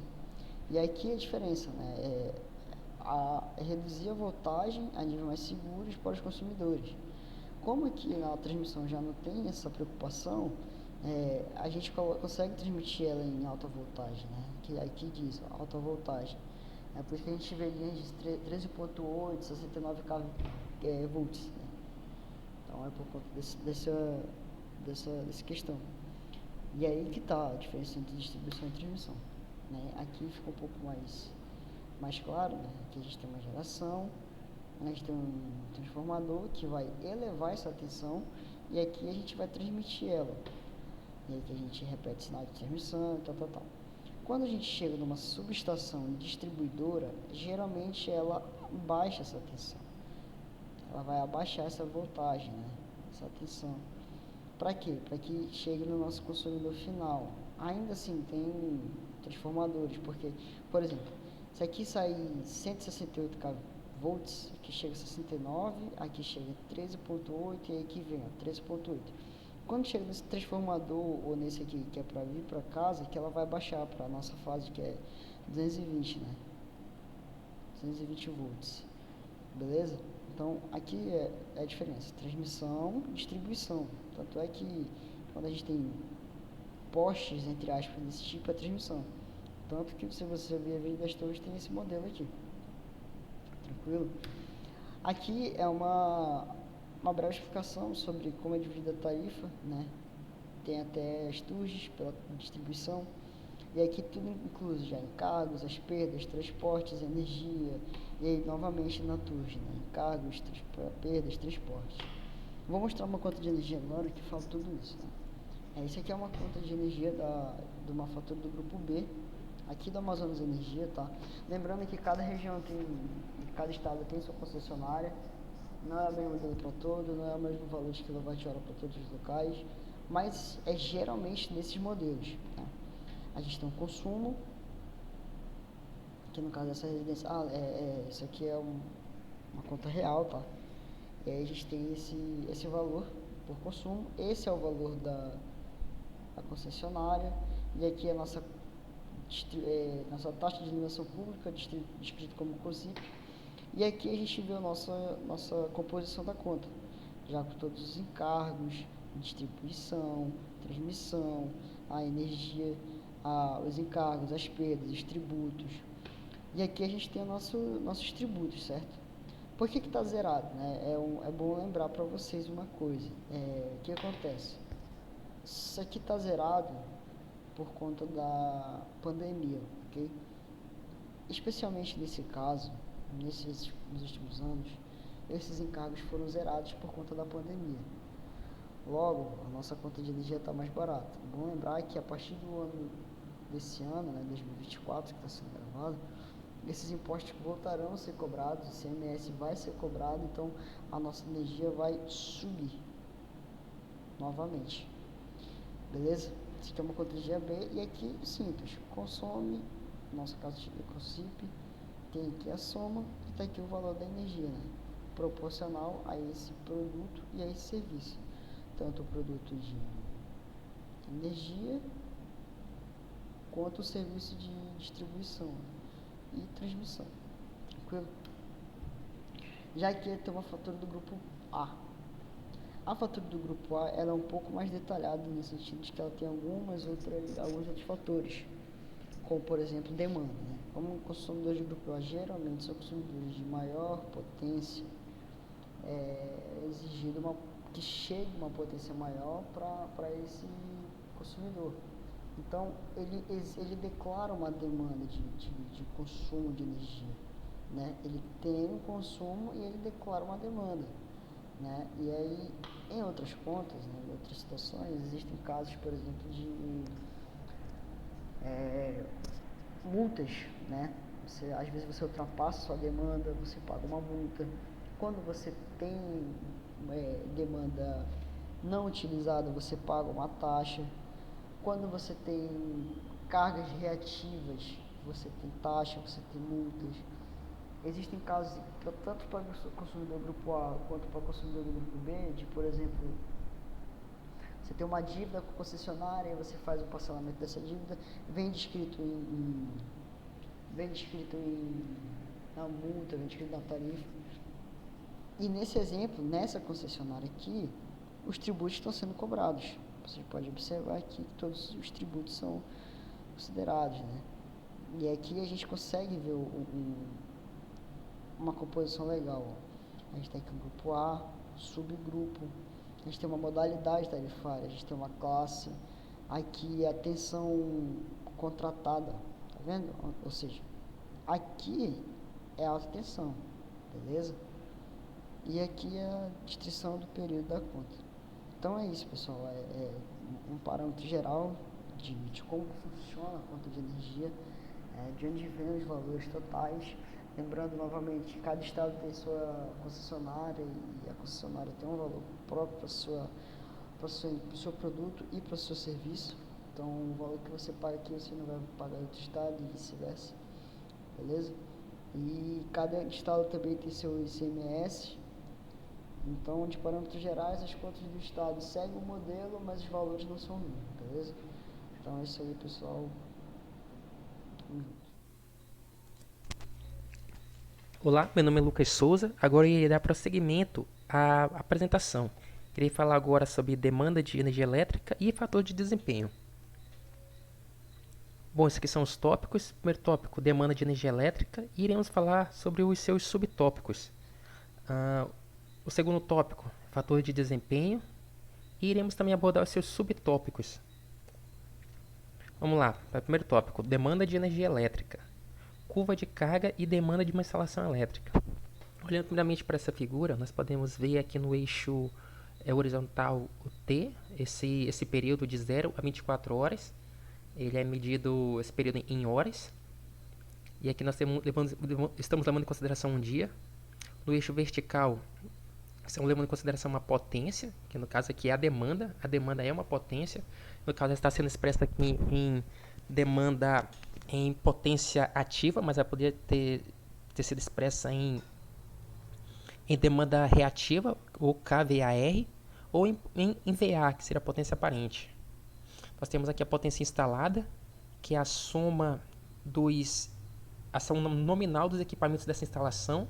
E aqui a diferença, né, é reduzir a voltagem a níveis mais seguros para os consumidores. Como aqui na transmissão já não tem essa preocupação, a gente consegue transmitir ela em alta voltagem, né? Que aqui diz alta voltagem. É por isso que a gente vê linhas de 13.8, 69 volts, né? Então é por conta dessa questão. E aí que está a diferença entre distribuição e transmissão, né? Aqui fica um pouco mais claro, né? Aqui a gente tem uma geração, a gente tem um transformador que vai elevar essa tensão e aqui a gente vai transmitir ela. E aí que a gente repete sinal de transmissão e tal. Quando a gente chega numa subestação distribuidora, geralmente ela baixa essa tensão. Ela vai abaixar essa voltagem, né? Essa tensão. Para quê? Para que chegue no nosso consumidor final. Ainda assim, tem transformadores, porque, por exemplo, se aqui sair 168 volts, aqui chega a 69, aqui chega a 13.8 e aqui vem a 13.8. Quando chega nesse transformador ou nesse aqui que é para vir para casa, que ela vai baixar para a nossa fase que é 220, né? 220 volts. Beleza? Então aqui é a diferença, transmissão e distribuição. Tanto é que quando a gente tem postes, entre aspas, desse tipo, é transmissão. Tanto que se você ver a Avenida das Torres tem esse modelo aqui. Tranquilo? Aqui é uma breve explicação sobre como é dividida a tarifa, né? Tem até as TUSs pela distribuição. E aqui tudo incluso já encargos, as perdas, transportes, energia. E aí novamente na TUS, né? Encargos, perdas, transportes. Vou mostrar uma conta de energia agora que fala tudo isso, né? Isso aqui é uma conta de energia de uma fatura do grupo B, aqui do Amazonas Energia, tá? Lembrando que cada região cada estado tem sua concessionária, não é o mesmo modelo para todo, não é o mesmo valor de quilowatt-hora para todos os locais. mas é geralmente nesses modelos, tá? A gente tem um consumo, que no caso dessa residência, isso aqui é uma conta real, tá? E aí a gente tem esse valor por consumo, esse é o valor da concessionária, e aqui a nossa taxa de iluminação pública, descrito como COSIP, e aqui a gente vê a nossa composição da conta, já com todos os encargos, distribuição, transmissão, a energia, os encargos, as perdas, os tributos. E aqui a gente tem nossos tributos, certo? Por que está zerado? Né? É bom lembrar para vocês uma coisa. O que acontece? Isso aqui está zerado por conta da pandemia, ok? Especialmente nesse caso, nos últimos anos, esses encargos foram zerados por conta da pandemia. Logo, a nossa conta de energia está mais barata. É bom lembrar que a partir desse ano, né, 2024, que está sendo gravado, esses impostos voltarão a ser cobrados, o ICMS vai ser cobrado, então a nossa energia vai subir novamente. Beleza? Isso aqui é uma conta de GB e aqui simples, consome, no nosso caso de COSIP, tem aqui a soma e está aqui o valor da energia, né? Proporcional a esse produto e a esse serviço. Tanto o produto de energia quanto o serviço de distribuição e transmissão. Tranquilo? Já aqui tem uma fatura do grupo A. A fatura do grupo A ela é um pouco mais detalhada no sentido de que ela tem alguns outros fatores, como por exemplo demanda. Né? Como consumidores do grupo A geralmente são consumidores de maior potência, é exigido que chegue uma potência maior para esse consumidor. Então ele declara uma demanda de consumo de energia, né? Ele tem um consumo e ele declara uma demanda, né? E aí em outras contas, né, em outras situações, existem casos, por exemplo, de multas, né? Às vezes você ultrapassa sua demanda, você paga uma multa. Quando você tem demanda não utilizada, você paga uma taxa. Quando você tem cargas reativas, você tem taxa, você tem multas. Existem casos, tanto para o consumidor grupo A quanto para o consumidor do grupo B, de, por exemplo, você tem uma dívida com a concessionária, você faz o parcelamento dessa dívida, vem descrito na multa, vem descrito na tarifa. E nesse exemplo, nessa concessionária aqui, os tributos estão sendo cobrados. Você pode observar aqui que todos os tributos são considerados, né? E aqui a gente consegue ver uma composição legal. A gente tem aqui um grupo A, subgrupo, a gente tem uma modalidade tarifária, a gente tem uma classe, aqui a tensão contratada, tá vendo? Ou seja, aqui é a alta tensão, beleza? E aqui é a descrição do período da conta. Então é isso, pessoal, é um parâmetro geral de como funciona a conta de energia, de onde vem os valores totais. Lembrando novamente, cada estado tem sua concessionária e a concessionária tem um valor próprio para o seu produto e para o seu serviço. Então o valor que você paga aqui você não vai pagar em outro estado e vice-versa, beleza? E cada estado também tem seu ICMS. Então, de parâmetros gerais, as contas do estado seguem o modelo, mas os valores não são mesmos, beleza? Então é isso aí, pessoal. Tamo junto. Olá, meu nome é Lucas Souza. Agora eu irei dar prosseguimento à apresentação. Irei falar agora sobre demanda de energia elétrica e fator de desempenho. Bom, esses aqui são os tópicos. Primeiro tópico, demanda de energia elétrica. E iremos falar sobre os seus subtópicos. O segundo tópico, fator de desempenho. E iremos também abordar os seus subtópicos. Vamos lá, para o primeiro tópico, demanda de energia elétrica. Curva de carga e demanda de uma instalação elétrica. Olhando primeiramente para essa figura, nós podemos ver aqui no eixo horizontal o T, esse período de 0 a 24 horas. Ele é medido, esse período, em horas. E aqui nós estamos levando em consideração um dia. No eixo vertical Estamos levando em consideração uma potência, que no caso aqui é a demanda. A demanda é uma potência. No caso, ela está sendo expressa aqui em demanda em potência ativa, mas ela poderia ter sido expressa em demanda reativa, ou kVAR, ou em VA, que seria a potência aparente. Nós temos aqui a potência instalada, que é a soma nominal dos equipamentos dessa instalação.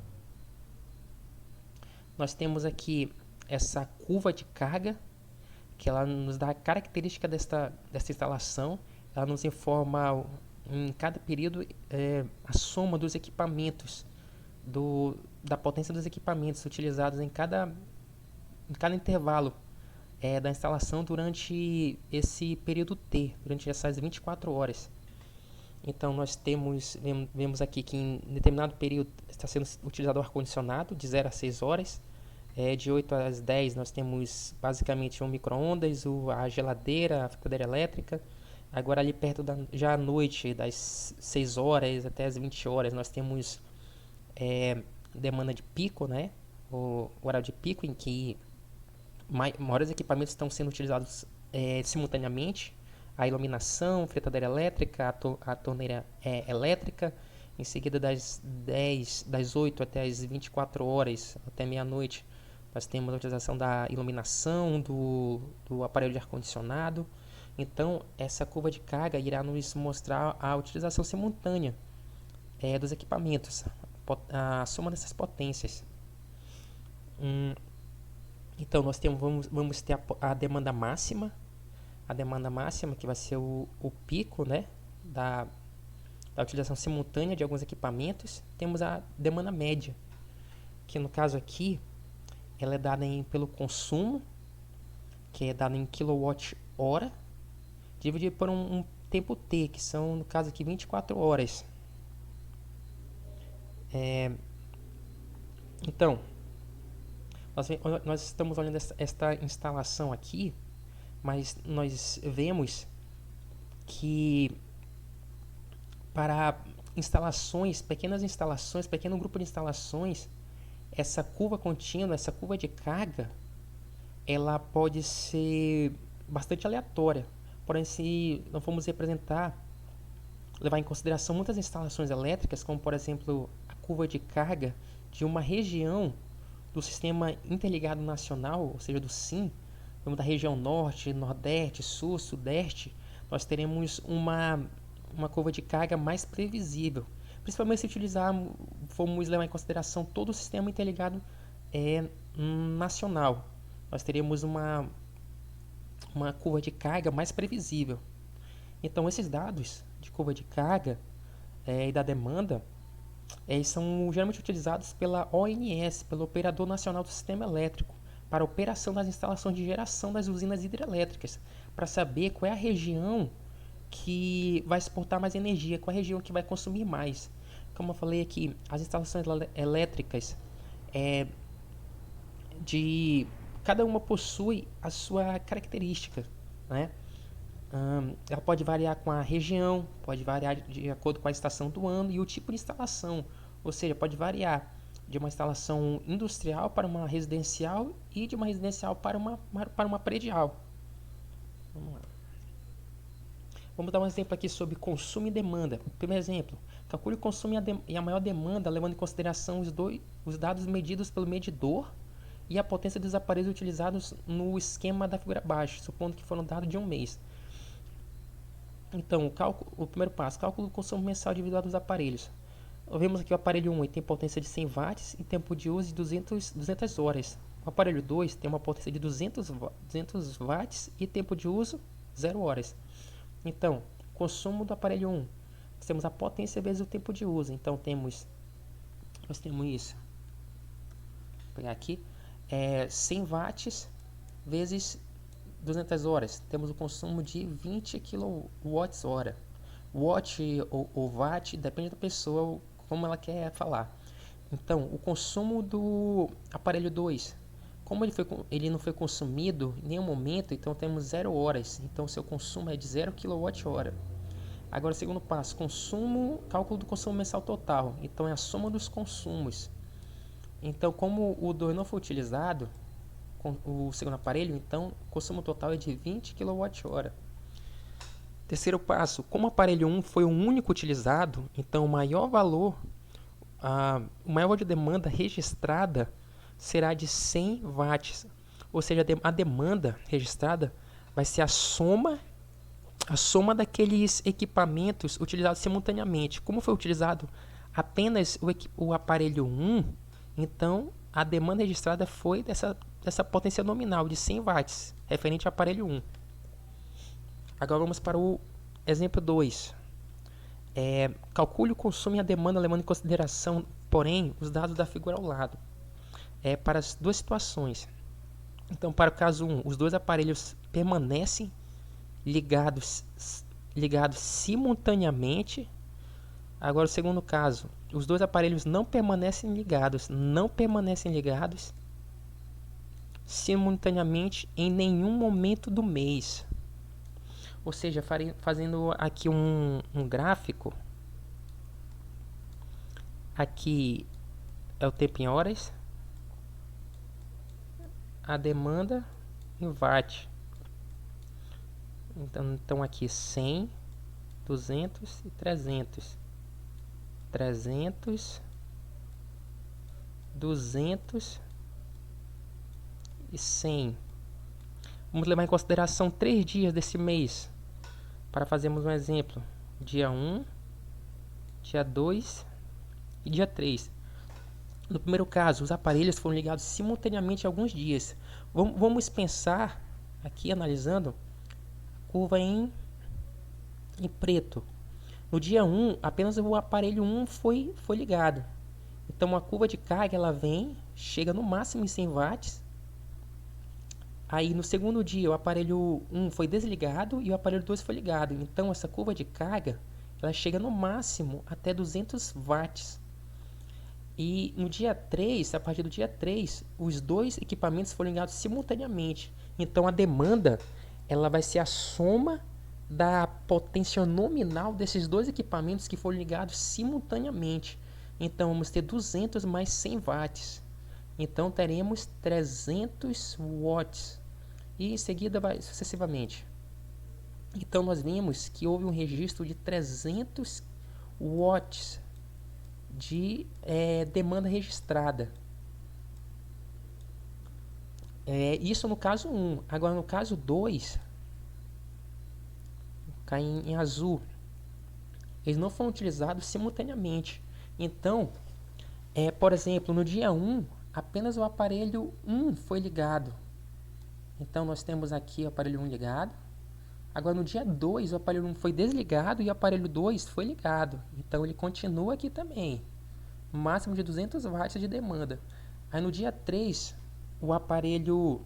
Nós temos aqui essa curva de carga, que ela nos dá a característica dessa instalação. Ela nos informa em cada período a soma dos equipamentos, da potência dos equipamentos utilizados em cada intervalo da instalação durante esse período T, durante essas 24 horas. Então nós vemos aqui que em determinado período está sendo utilizado o ar-condicionado de 0 a 6 horas. De 8 às 10 nós temos basicamente um micro-ondas, a geladeira, a fritadeira elétrica. Agora ali perto já à noite, das 6 horas até as 20 horas, nós temos demanda de pico, né? O horário de pico em que maiores equipamentos estão sendo utilizados simultaneamente. A iluminação, fritadeira elétrica, a torneira elétrica. Em seguida das 8 até as 24 horas, até meia-noite, nós temos a utilização da iluminação, do aparelho de ar-condicionado. Então, essa curva de carga irá nos mostrar a utilização simultânea dos equipamentos, a soma dessas potências. Então, nós vamos ter a demanda máxima. A demanda máxima, que vai ser o pico, né, da utilização simultânea de alguns equipamentos. Temos a demanda média, que no caso aqui, ela é dada pelo consumo, que é dado em kWh, dividido por um tempo T, que são, no caso aqui, 24 horas. Então, nós estamos olhando esta instalação aqui, mas nós vemos que para instalações, pequeno grupo de instalações, essa curva contínua, essa curva de carga, ela pode ser bastante aleatória. Porém, se não formos levar em consideração muitas instalações elétricas, como por exemplo a curva de carga de uma região do Sistema Interligado Nacional, ou seja, do SIN, como da região Norte, Nordeste, Sul, Sudeste, nós teremos uma curva de carga mais previsível. Principalmente se formos levar em consideração todo o Sistema Interligado Nacional. Nós teremos uma curva de carga mais previsível. Então, esses dados de curva de carga e da demanda são geralmente utilizados pela ONS, pelo Operador Nacional do Sistema Elétrico, para a operação das instalações de geração das usinas hidrelétricas, para saber qual é a região que vai exportar mais energia, qual é a região que vai consumir mais. Como eu falei aqui, as instalações elétricas cada uma possui a sua característica, né? Ela pode variar com a região, pode variar de acordo com a estação do ano e o tipo de instalação, ou seja, pode variar de uma instalação industrial para uma residencial e de uma residencial para uma predial. Vamos lá. Vamos dar um exemplo aqui sobre consumo e demanda. Primeiro exemplo, calcule o consumo e a maior demanda, levando em consideração os dados medidos pelo medidor e a potência dos aparelhos utilizados no esquema da figura abaixo, supondo que foram dados de um mês. Então, o primeiro passo, cálculo do consumo mensal individual dos aparelhos. Vemos aqui o aparelho 1 tem potência de 100 watts e tempo de uso de 200 horas. O aparelho 2 tem uma potência de 200 watts e tempo de uso 0 horas. Então, consumo do aparelho 1, nós temos a potência vezes o tempo de uso. Então, nós temos isso. Vou pegar aqui. 100 watts vezes 200 horas. Temos o consumo de 20 kWh. Watt ou watt, depende da pessoa, como ela quer falar. Então, o consumo do aparelho 2, como ele não foi consumido em nenhum momento, então temos 0 horas. Então, seu consumo é de 0 kWh. Agora, segundo passo, cálculo do consumo mensal total. Então, é a soma dos consumos. Então, como o 2 não foi utilizado, com o segundo aparelho, então o consumo total é de 20 kWh. Terceiro passo, como o aparelho 1 foi o único utilizado, então o maior valor de demanda registrada será de 100 watts. Ou seja, a demanda registrada vai ser a soma daqueles equipamentos utilizados simultaneamente. Como foi utilizado apenas o aparelho 1, então a demanda registrada foi dessa potência nominal de 100 watts, referente ao aparelho 1. Agora vamos para o exemplo 2. Calcule o consumo e a demanda levando em consideração, porém, os dados da figura ao lado. Para as duas situações. Então, para o caso 1, os dois aparelhos permanecem ligados simultaneamente. Agora, o segundo caso, os dois aparelhos não permanecem ligados simultaneamente em nenhum momento do mês. Ou seja, fazendo aqui um gráfico, aqui é o tempo em horas, a demanda em watt. Então aqui 100, 200 e 300. 300, 200 e 100. Vamos levar em consideração 3 dias desse mês para fazermos um exemplo. Dia 1, dia 2 e dia 3. No primeiro caso, os aparelhos foram ligados simultaneamente alguns dias. Vamos pensar aqui, analisando, a curva em preto. No dia 1, apenas o aparelho 1 foi ligado. Então a curva de carga ela chega no máximo em 100 watts. Aí no segundo dia o aparelho 1 foi desligado e o aparelho 2 foi ligado. Então essa curva de carga ela chega no máximo até 200 watts. E no dia 3, a partir do dia 3, os dois equipamentos foram ligados simultaneamente. Então a demanda ela vai ser a soma da potência nominal desses dois equipamentos que foram ligados simultaneamente. Então vamos ter 200 mais 100 watts. Então teremos 300 watts. E em seguida vai sucessivamente. Então nós vimos que houve um registro de 300 watts de demanda registrada. Isso no caso 1. Agora no caso 2, cai em azul, eles não foram utilizados simultaneamente. Então, por exemplo, no dia 1, apenas o aparelho 1 foi ligado. Então nós temos aqui o aparelho 1 ligado. Agora no dia 2 o aparelho 1 foi desligado e o aparelho 2 foi ligado. Então ele continua aqui também. Máximo de 200 watts de demanda. Aí no dia 3 o aparelho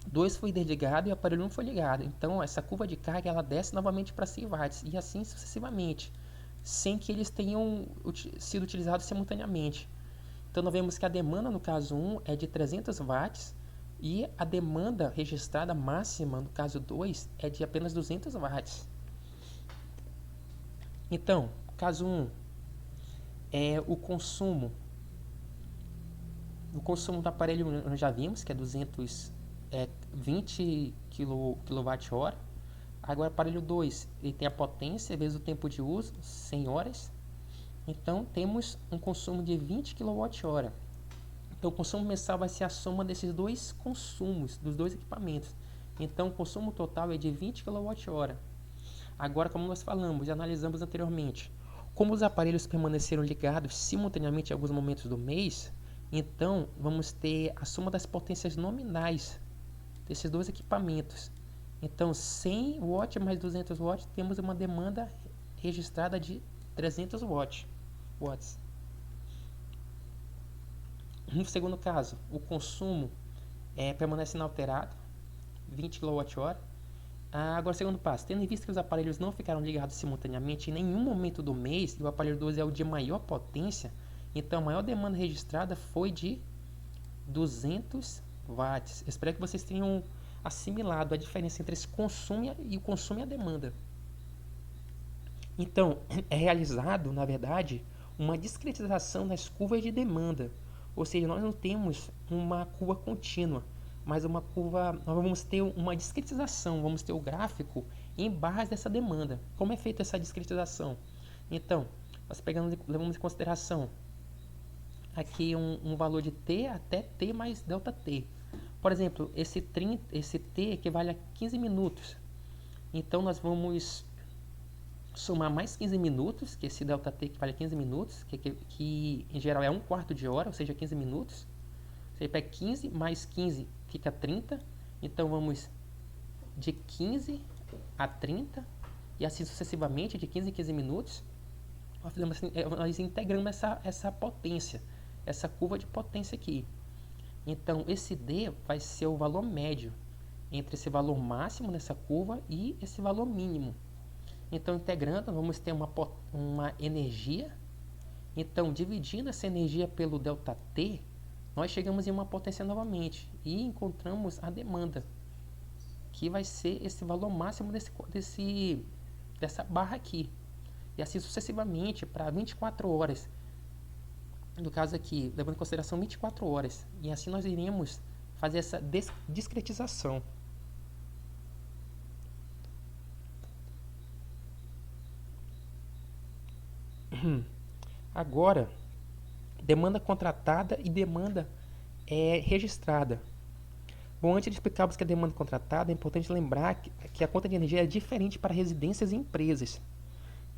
2 foi desligado e o aparelho 1 foi ligado. Então essa curva de carga ela desce novamente para 100 watts e assim sucessivamente, sem que eles tenham sido utilizados simultaneamente. Então nós vemos que a demanda no caso 1 é de 300 watts e a demanda registrada máxima no caso 2 é de apenas 200 watts. Então, caso 1 o consumo do aparelho nós já vimos que é 20 kWh. Agora o aparelho 2 ele tem a potência vezes o tempo de uso, 100 horas. Então temos um consumo de 20 kWh. Então o consumo mensal vai ser a soma desses dois consumos, dos dois equipamentos. Então o consumo total é de 20 kWh. Agora, como nós falamos e analisamos anteriormente, como os aparelhos permaneceram ligados simultaneamente em alguns momentos do mês, então vamos ter a soma das potências nominais desses dois equipamentos. Então 100 watts mais 200 watts, temos uma demanda registrada de 300 watts. No segundo caso, o consumo permanece inalterado, 20 kWh. Agora, segundo passo, tendo em vista que os aparelhos não ficaram ligados simultaneamente em nenhum momento do mês e o aparelho 2 é o de maior potência, então a maior demanda registrada foi de 200 watts. Eu espero que vocês tenham assimilado a diferença entre esse consumo e o consumo e a demanda. Então, é realizado, na verdade, uma discretização das curvas de demanda, Ou seja, nós não temos uma curva contínua, mas uma curva, nós vamos ter uma discretização, vamos ter o gráfico em barras dessa demanda. Como é feita essa discretização? Então, nós levamos em consideração aqui um valor de t até t mais ΔT. Por exemplo, esse t equivale a 15 minutos. Então, nós vamos somar mais 15 minutos, que esse ΔT equivale a 15 minutos, que em geral é 1/4 de hora, ou seja, 15 minutos. Você pega 15 mais 15 fica 30. Então, vamos de 15 a 30 e assim sucessivamente, de 15 em 15 minutos. Nós integramos essa potência, essa curva de potência aqui. Então, esse D vai ser o valor médio entre esse valor máximo nessa curva e esse valor mínimo. Então, integrando, vamos ter uma energia. Então, dividindo essa energia pelo ΔT, nós chegamos em uma potência novamente e encontramos a demanda, que vai ser esse valor máximo dessa barra aqui. E assim sucessivamente para 24 horas. No caso aqui, levando em consideração 24 horas. E assim nós iremos fazer essa discretização. Agora, demanda contratada e demanda registrada. Bom, antes de explicarmos que a demanda contratada, é importante lembrar que a conta de energia é diferente para residências e empresas.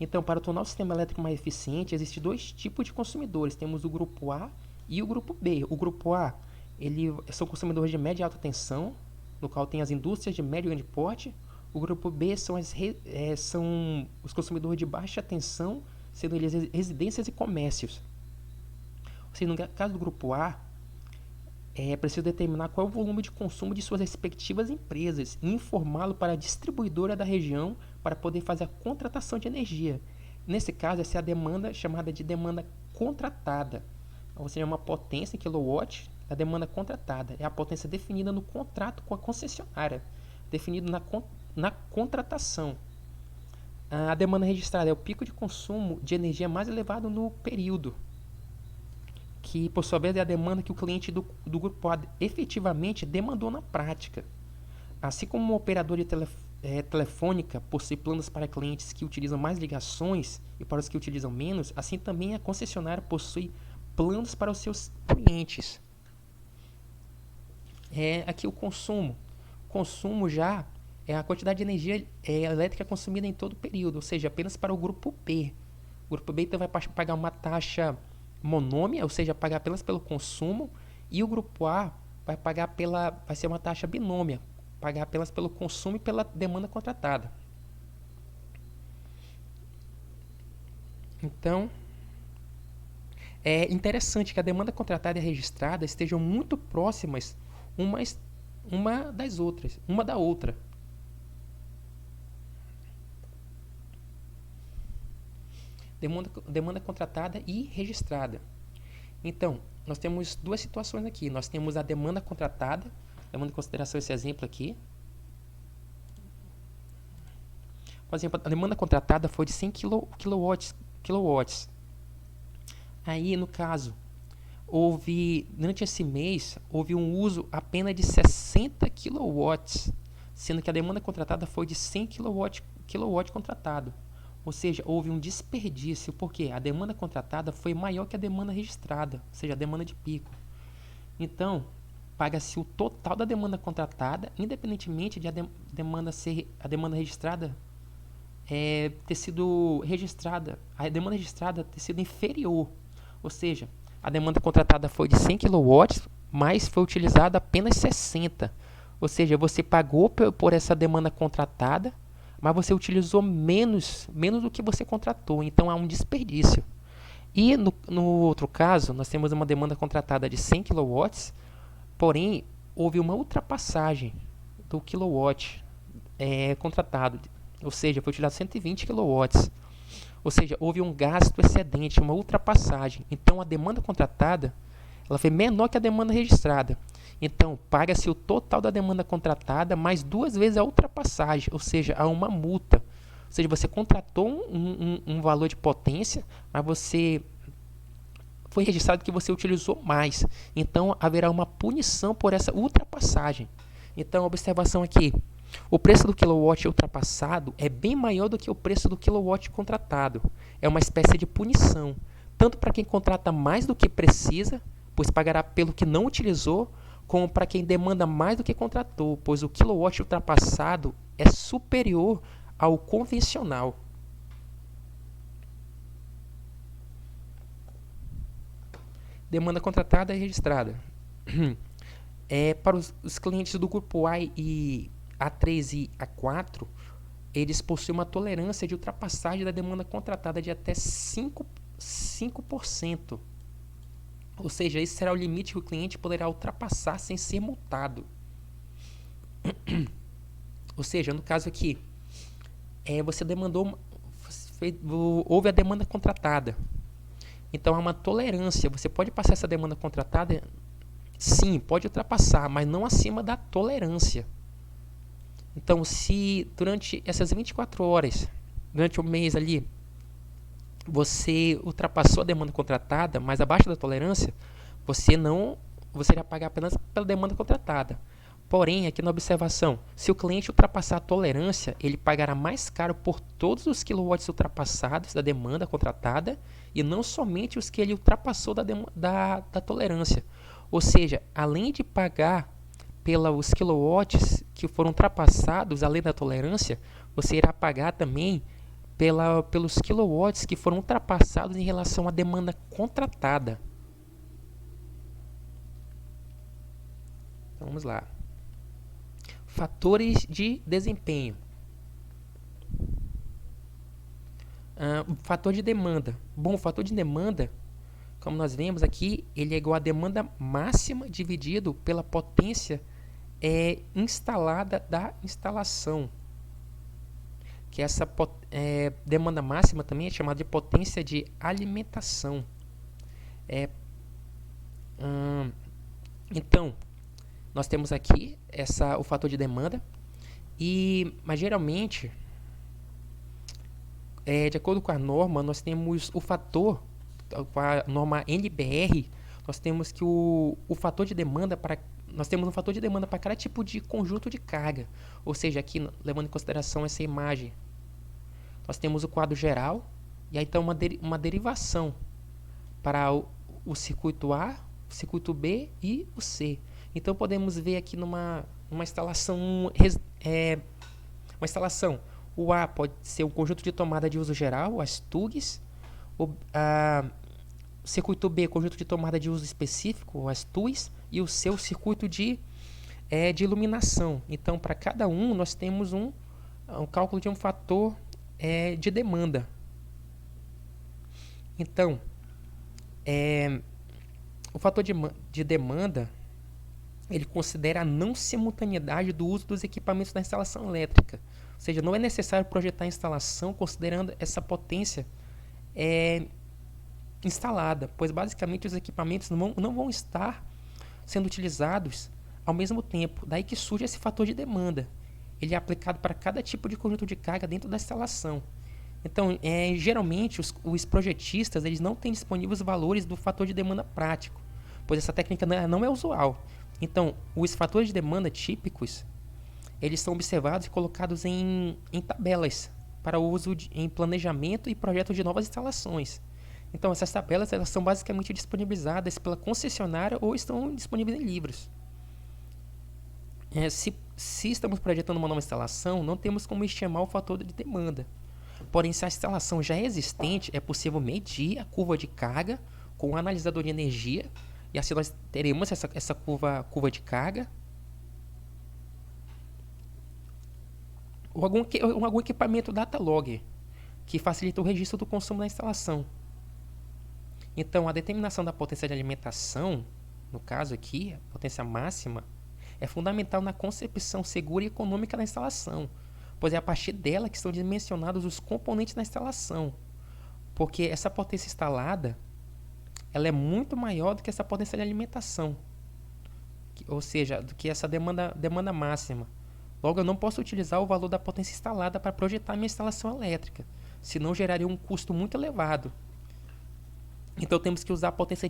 Então, para tornar o sistema elétrico mais eficiente, existem dois tipos de consumidores. Temos o grupo A e o grupo B. O grupo A, são consumidores de média e alta tensão, no qual tem as indústrias de médio e grande porte. O grupo B são os consumidores de baixa tensão, sendo eles residências e comércios. Ou seja, no caso do grupo A, é preciso determinar qual é o volume de consumo de suas respectivas empresas e informá-lo para a distribuidora da região para poder fazer a contratação de energia. Nesse caso, essa é a demanda chamada de demanda contratada. Ou seja, uma potência em kilowatt da demanda contratada. É a potência definida no contrato com a concessionária, definido na contratação. A demanda registrada é o pico de consumo de energia mais elevado no período, que por sua vez é a demanda que o cliente do grupo A efetivamente demandou na prática. Assim como uma operadora telefônica possui planos para clientes que utilizam mais ligações e para os que utilizam menos, assim também a concessionária possui planos para os seus clientes. Aqui o consumo. Consumo já é a quantidade de energia elétrica consumida em todo o período, ou seja, apenas para o grupo B. O grupo B então vai pagar uma taxa monômia, ou seja, pagar apenas pelo consumo, e o grupo A vai ser uma taxa binômia, pagar apenas pelo consumo e pela demanda contratada. Então, é interessante que a demanda contratada e a registrada estejam muito próximas uma da outra. Demanda contratada e registrada. Então, nós temos duas situações aqui. Nós temos a demanda contratada, levando em consideração esse exemplo aqui. Por exemplo, a demanda contratada foi de 100 kW. Aí, no caso, durante esse mês, houve um uso apenas de 60 kW, sendo que a demanda contratada foi de 100 kW contratado. Ou seja, houve um desperdício, porque a demanda contratada foi maior que a demanda registrada, ou seja, a demanda de pico. Então, paga-se o total da demanda contratada, independentemente de a demanda registrada ter sido registrada, a demanda registrada ter sido inferior. Ou seja, a demanda contratada foi de 100 kW, mas foi utilizada apenas 60. Ou seja, você pagou por essa demanda contratada, mas você utilizou menos do que você contratou, então há um desperdício. E no outro caso, nós temos uma demanda contratada de 100 kW, porém, houve uma ultrapassagem do kilowatt contratado, ou seja, foi utilizado 120 kW. Ou seja, houve um gasto excedente, uma ultrapassagem. Então, a demanda contratada ela foi menor que a demanda registrada. Então, paga-se o total da demanda contratada mais 2 vezes a ultrapassagem, ou seja, há uma multa. Ou seja, você contratou um valor de potência, mas você foi registrado que você utilizou mais. Então, haverá uma punição por essa ultrapassagem. Então, observação aqui. O preço do kilowatt ultrapassado é bem maior do que o preço do kilowatt contratado. É uma espécie de punição, tanto para quem contrata mais do que precisa, pois pagará pelo que não utilizou, como para quem demanda mais do que contratou, pois o kilowatt ultrapassado é superior ao convencional. Demanda contratada e registrada. Para os clientes do grupo A e A3 e A4, eles possuem uma tolerância de ultrapassagem da demanda contratada de até 5%. Ou seja, esse será o limite que o cliente poderá ultrapassar sem ser multado. Ou seja, no caso aqui, você demandou, houve a demanda contratada. Então há uma tolerância. Você pode passar essa demanda contratada? Sim, pode ultrapassar, mas não acima da tolerância. Então, se durante essas 24 horas, durante o mês ali, você ultrapassou a demanda contratada, mas abaixo da tolerância, você irá pagar apenas pela demanda contratada. Porém, aqui na observação, se o cliente ultrapassar a tolerância, ele pagará mais caro por todos os kilowatts ultrapassados da demanda contratada e não somente os que ele ultrapassou da tolerância. Ou seja, além de pagar pelos kilowatts que foram ultrapassados além da tolerância, você irá pagar também pelos kilowatts que foram ultrapassados em relação à demanda contratada. Então, vamos lá. Fatores de desempenho. Fator de demanda. Bom, o fator de demanda, como nós vemos aqui, ele é igual à demanda máxima dividido pela potência instalada da instalação. Que essa demanda máxima também é chamada de potência de alimentação. Então, nós temos aqui o fator de demanda, mas geralmente, de acordo com a norma, nós temos o fator, com a norma NBR, nós temos que o fator de demanda nós temos um fator de demanda para cada tipo de conjunto de carga. Ou seja, aqui, levando em consideração essa imagem, nós temos o quadro geral, e aí então uma derivação para o circuito A, o circuito B e o C. Então podemos ver aqui numa instalação, o A pode ser um conjunto de tomada de uso geral, as TUGs, o circuito B, conjunto de tomada de uso específico, as TUs, e o C, o circuito de iluminação. Então, para cada um, nós temos um cálculo de um fator de demanda. Então, o fator de demanda, ele considera a não simultaneidade do uso dos equipamentos da instalação elétrica. Ou seja, não é necessário projetar a instalação considerando essa potência instalada, pois basicamente os equipamentos não vão estar sendo utilizados ao mesmo tempo. Daí que surge esse fator de demanda. Ele é aplicado para cada tipo de conjunto de carga dentro da instalação. Então, geralmente, os projetistas eles não têm disponíveis os valores do fator de demanda prático, pois essa técnica não é usual. Então, os fatores de demanda típicos, eles são observados e colocados em tabelas para uso em planejamento e projeto de novas instalações. Então, essas tabelas elas são basicamente disponibilizadas pela concessionária ou estão disponíveis em livros. Se estamos projetando uma nova instalação, não temos como estimar o fator de demanda. Porém, se a instalação já é existente, é possível medir a curva de carga com um analisador de energia, e assim nós teremos essa curva de carga. Ou algum equipamento data logger, que facilita o registro do consumo da instalação. Então, a determinação da potência de alimentação, no caso aqui, a potência máxima, é fundamental na concepção segura e econômica da instalação, pois é a partir dela que estão dimensionados os componentes da instalação, porque essa potência instalada ela é muito maior do que essa potência de alimentação, ou seja, do que essa demanda máxima. Logo, eu não posso utilizar o valor da potência instalada para projetar minha instalação elétrica, senão geraria um custo muito elevado. Então temos que usar a potência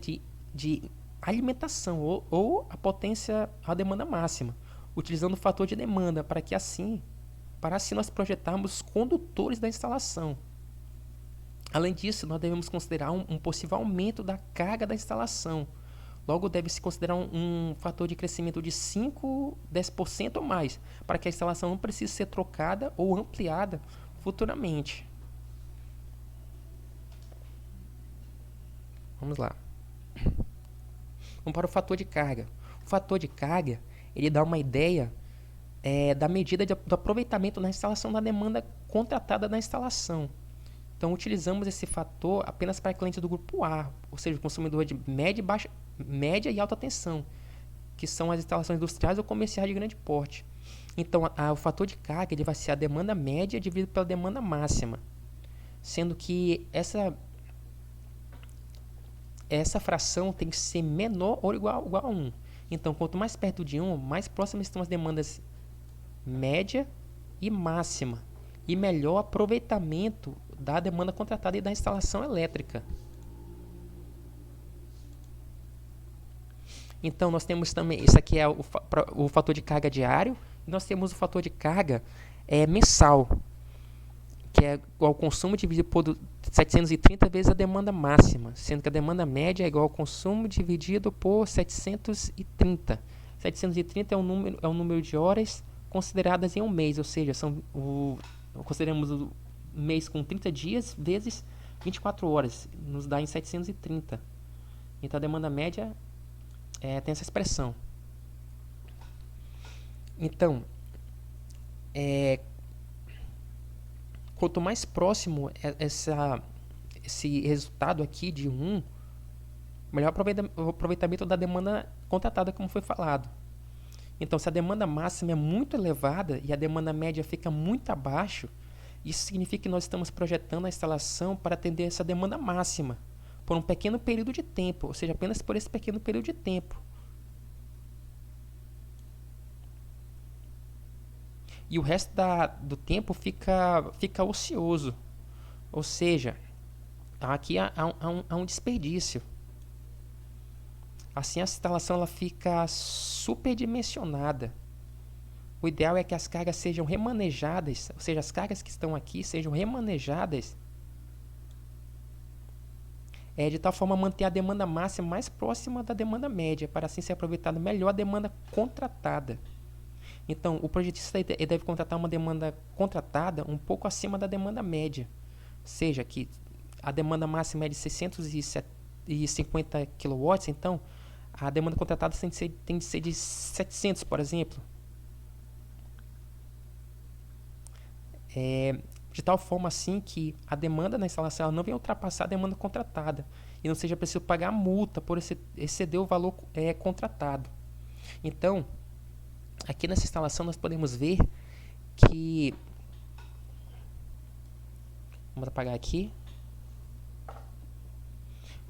de alimentação ou a potência, a demanda máxima, utilizando o fator de demanda para assim nós projetarmos condutores da instalação. Além disso, nós devemos considerar um possível aumento da carga da instalação. Logo, deve-se considerar um fator de crescimento de 5, 10% ou mais, para que a instalação não precise ser trocada ou ampliada futuramente. Vamos lá. Vamos para o fator de carga. O fator de carga, ele dá uma ideia da medida do aproveitamento na instalação da demanda contratada na instalação. Então, utilizamos esse fator apenas para clientes do grupo A, ou seja, consumidor de média e alta tensão, que são as instalações industriais ou comerciais de grande porte. Então, o fator de carga ele vai ser a demanda média dividido pela demanda máxima, sendo que essa fração tem que ser menor ou igual a 1. Então, quanto mais perto de 1, mais próximas estão as demandas média e máxima, e melhor aproveitamento da demanda contratada e da instalação elétrica. Então, nós temos também, isso aqui é o fator de carga diário, e nós temos o fator de carga mensal, que é igual ao consumo dividido por 730 vezes a demanda máxima, sendo que a demanda média é igual ao consumo dividido por 730. 730 é um número de horas consideradas em um mês, ou seja, consideramos o mês com 30 dias vezes 24 horas, nos dá em 730. Então a demanda média tem essa expressão. Então, quanto mais próximo esse resultado aqui de 1, melhor o aproveitamento da demanda contratada, como foi falado. Então, se a demanda máxima é muito elevada e a demanda média fica muito abaixo, isso significa que nós estamos projetando a instalação para atender essa demanda máxima por um pequeno período de tempo, ou seja, apenas por esse pequeno período de tempo. E o resto do tempo fica ocioso, ou seja, aqui há um desperdício. Assim a instalação ela fica superdimensionada. O ideal é que as cargas sejam remanejadas, ou seja, as cargas que estão aqui sejam remanejadas de tal forma a manter a demanda máxima mais próxima da demanda média, para assim ser aproveitada melhor a demanda contratada. Então, o projetista deve contratar uma demanda contratada um pouco acima da demanda média, ou seja, que a demanda máxima é de 650 kW, então a demanda contratada tem de ser de 700, por exemplo. De tal forma assim que a demanda na instalação não venha ultrapassar a demanda contratada e não seja preciso pagar multa por exceder o valor contratado. Então, aqui nessa instalação nós podemos ver que... Vamos apagar aqui.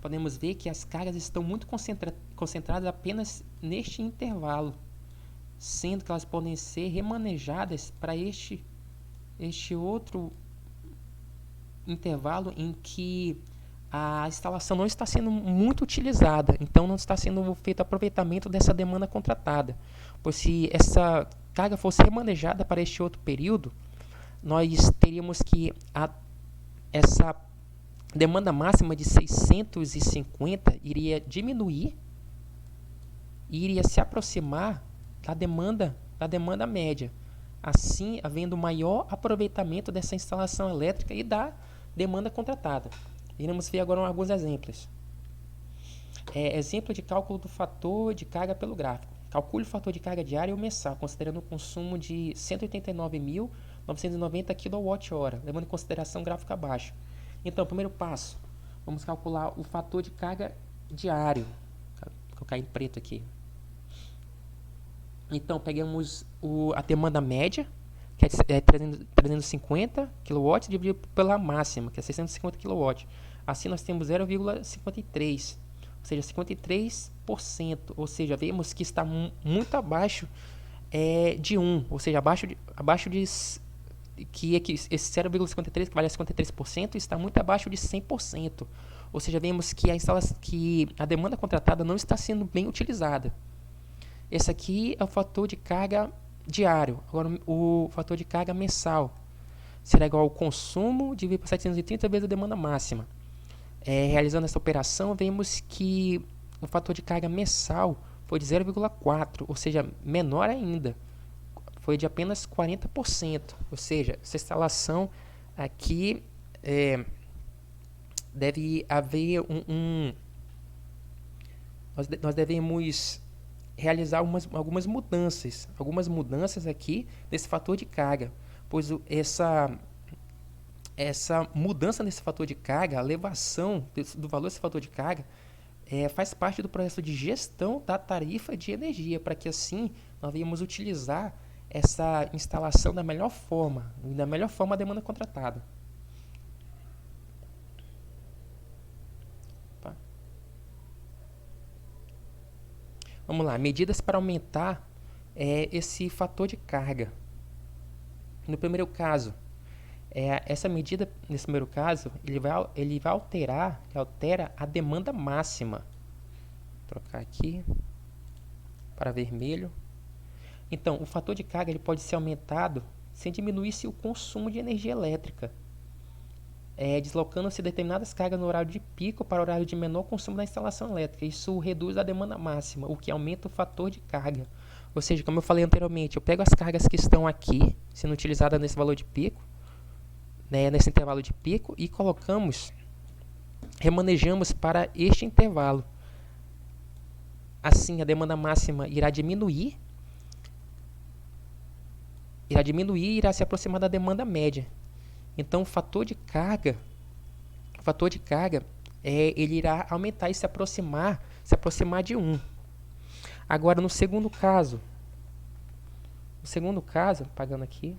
Podemos ver que as cargas estão muito concentradas apenas neste intervalo, sendo que elas podem ser remanejadas para este outro intervalo em que a instalação não está sendo muito utilizada, então não está sendo feito aproveitamento dessa demanda contratada. Pois se essa carga fosse remanejada para este outro período, nós teríamos que essa demanda máxima de 650 iria diminuir e iria se aproximar da demanda média, assim havendo maior aproveitamento dessa instalação elétrica e da demanda contratada. Iremos ver agora alguns exemplos. Exemplo de cálculo do fator de carga pelo gráfico. Calcule o fator de carga diária ou mensal, considerando o consumo de 189.990 kWh, levando em consideração o gráfico abaixo. Então, primeiro passo, vamos calcular o fator de carga diário. Vou colocar em preto aqui. Então, pegamos a demanda média, que é 350 kW, dividido pela máxima, que é 650 kW. Assim, nós temos 0,53, ou seja, 53%. Ou seja, vemos que está muito abaixo de 1, ou seja, abaixo de esse 0,53 que vale a 53% está muito abaixo de 100%. Ou seja, vemos que a demanda contratada não está sendo bem utilizada. Esse aqui é o fator de carga diário. Agora, o fator de carga mensal será igual ao consumo dividido por 730 vezes a demanda máxima. Realizando essa operação, vemos que o fator de carga mensal foi de 0,4, ou seja, menor ainda. Foi de apenas 40%. Ou seja, essa instalação aqui deve haver nós devemos realizar algumas mudanças aqui nesse fator de carga, pois essa mudança nesse fator de carga, a elevação do valor desse fator de carga, faz parte do processo de gestão da tarifa de energia, para que assim nós venhamos utilizar essa instalação da melhor forma a demanda contratada. Tá. Vamos lá, medidas para aumentar esse fator de carga. No primeiro caso, essa medida, nesse primeiro caso, ele altera a demanda máxima. Vou trocar aqui para vermelho. Então, o fator de carga ele pode ser aumentado sem diminuir-se o consumo de energia elétrica, deslocando-se determinadas cargas no horário de pico para o horário de menor consumo da instalação elétrica. Isso reduz a demanda máxima, o que aumenta o fator de carga. Ou seja, como eu falei anteriormente, eu pego as cargas que estão aqui, sendo utilizadas nesse valor de pico, nesse intervalo de pico, e remanejamos para este intervalo. Assim, a demanda máxima irá diminuir e irá se aproximar da demanda média. Então, o fator de carga, ele irá aumentar e se aproximar de 1. Agora, no segundo caso, apagando aqui,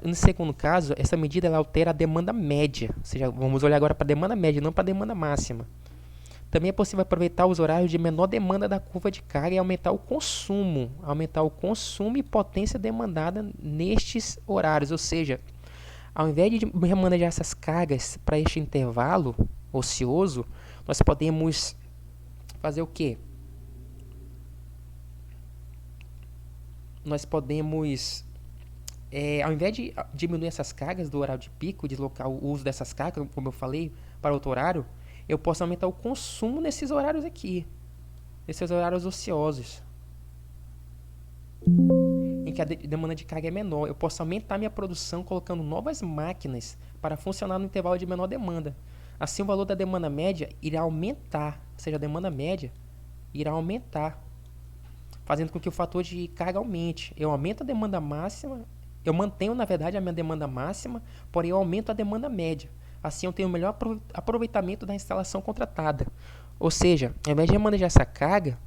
no segundo caso, essa medida ela altera a demanda média. Ou seja, vamos olhar agora para a demanda média, não para a demanda máxima. Também é possível aproveitar os horários de menor demanda da curva de carga e aumentar o consumo e potência demandada nestes horários. Ou seja, ao invés de remanejar essas cargas para este intervalo ocioso, nós podemos fazer o quê? Nós podemos, ao invés de diminuir essas cargas do horário de pico, deslocar o uso dessas cargas, como eu falei, para outro horário, eu posso aumentar o consumo nesses horários aqui, nesses horários ociosos, em que a demanda de carga é menor. Eu posso aumentar minha produção colocando novas máquinas para funcionar no intervalo de menor demanda. Assim, o valor da demanda média irá aumentar, ou seja, a demanda média irá aumentar, fazendo com que o fator de carga aumente. Eu aumento a demanda máxima, eu mantenho, na verdade, a minha demanda máxima, porém eu aumento a demanda média. Assim eu tenho o melhor aproveitamento da instalação contratada. Ou seja, ao invés de remanejar essa carga,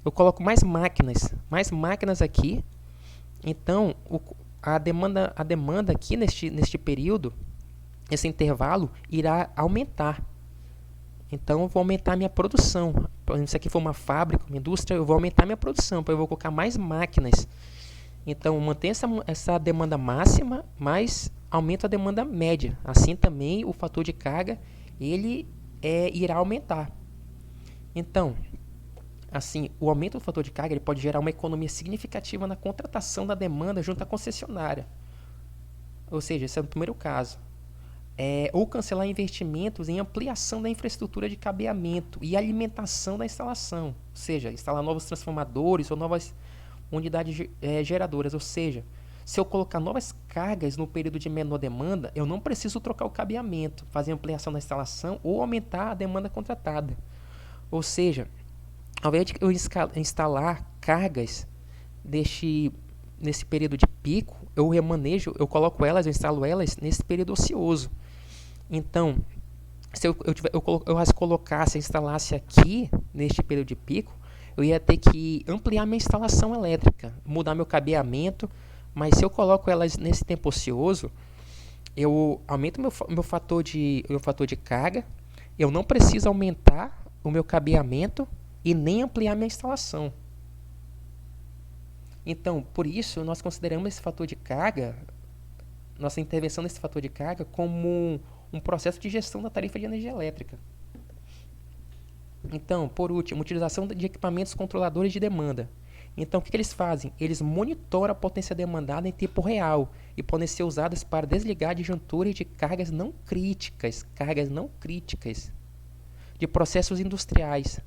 eu coloco mais máquinas aqui. Então, a demanda aqui neste período, esse intervalo, irá aumentar. Então, eu vou aumentar a minha produção. Se aqui for uma fábrica, uma indústria, eu vou aumentar a minha produção, porque eu vou colocar mais máquinas. Então, mantenho essa demanda máxima, mas aumento a demanda média. Assim também o fator de carga ele irá aumentar. Então, assim, o aumento do fator de carga ele pode gerar uma economia significativa na contratação da demanda junto à concessionária. Ou seja, esse é o primeiro caso. Ou cancelar investimentos em ampliação da infraestrutura de cabeamento e alimentação da instalação. Ou seja, instalar novos transformadores ou novas unidades geradoras. Ou seja, se eu colocar novas cargas no período de menor demanda, eu não preciso trocar o cabeamento, fazer ampliação da instalação ou aumentar a demanda contratada. Ou seja, ao invés de eu instalar cargas nesse período de pico, eu instalo elas nesse período ocioso. Então, se eu instalasse aqui, neste período de pico, eu ia ter que ampliar minha instalação elétrica, mudar meu cabeamento. Mas se eu coloco elas nesse tempo ocioso, eu aumento meu fator de carga, eu não preciso aumentar o meu cabeamento e nem ampliar minha instalação. Então, por isso, nós consideramos esse fator de carga, nossa intervenção nesse fator de carga, como um processo de gestão da tarifa de energia elétrica. Então, por último, utilização de equipamentos controladores de demanda. Então, o que eles fazem? Eles monitoram a potência demandada em tempo real e podem ser usadas para desligar disjuntores de cargas não críticas de processos industriais,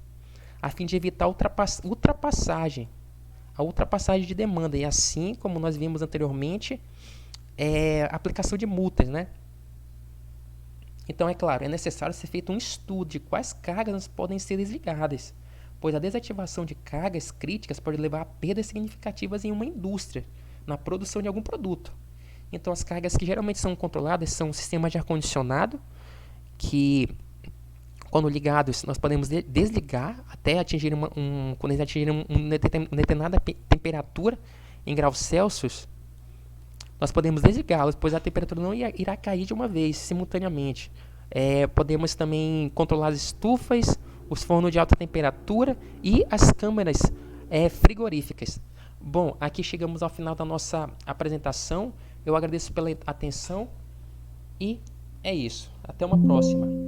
a fim de evitar a ultrapassagem de demanda. E assim, como nós vimos anteriormente, a aplicação de multas, né? Então, é claro, é necessário ser feito um estudo de quais cargas podem ser desligadas, pois a desativação de cargas críticas pode levar a perdas significativas em uma indústria, na produção de algum produto. Então, as cargas que geralmente são controladas são sistemas de ar-condicionado, que, quando ligados, nós podemos desligar até atingir quando eles atingirem uma determinada temperatura em graus Celsius. Nós podemos desligá-los, pois a temperatura não irá cair de uma vez, simultaneamente. Podemos também controlar as estufas, os fornos de alta temperatura e as câmeras frigoríficas. Bom, aqui chegamos ao final da nossa apresentação. Eu agradeço pela atenção e é isso. Até uma próxima.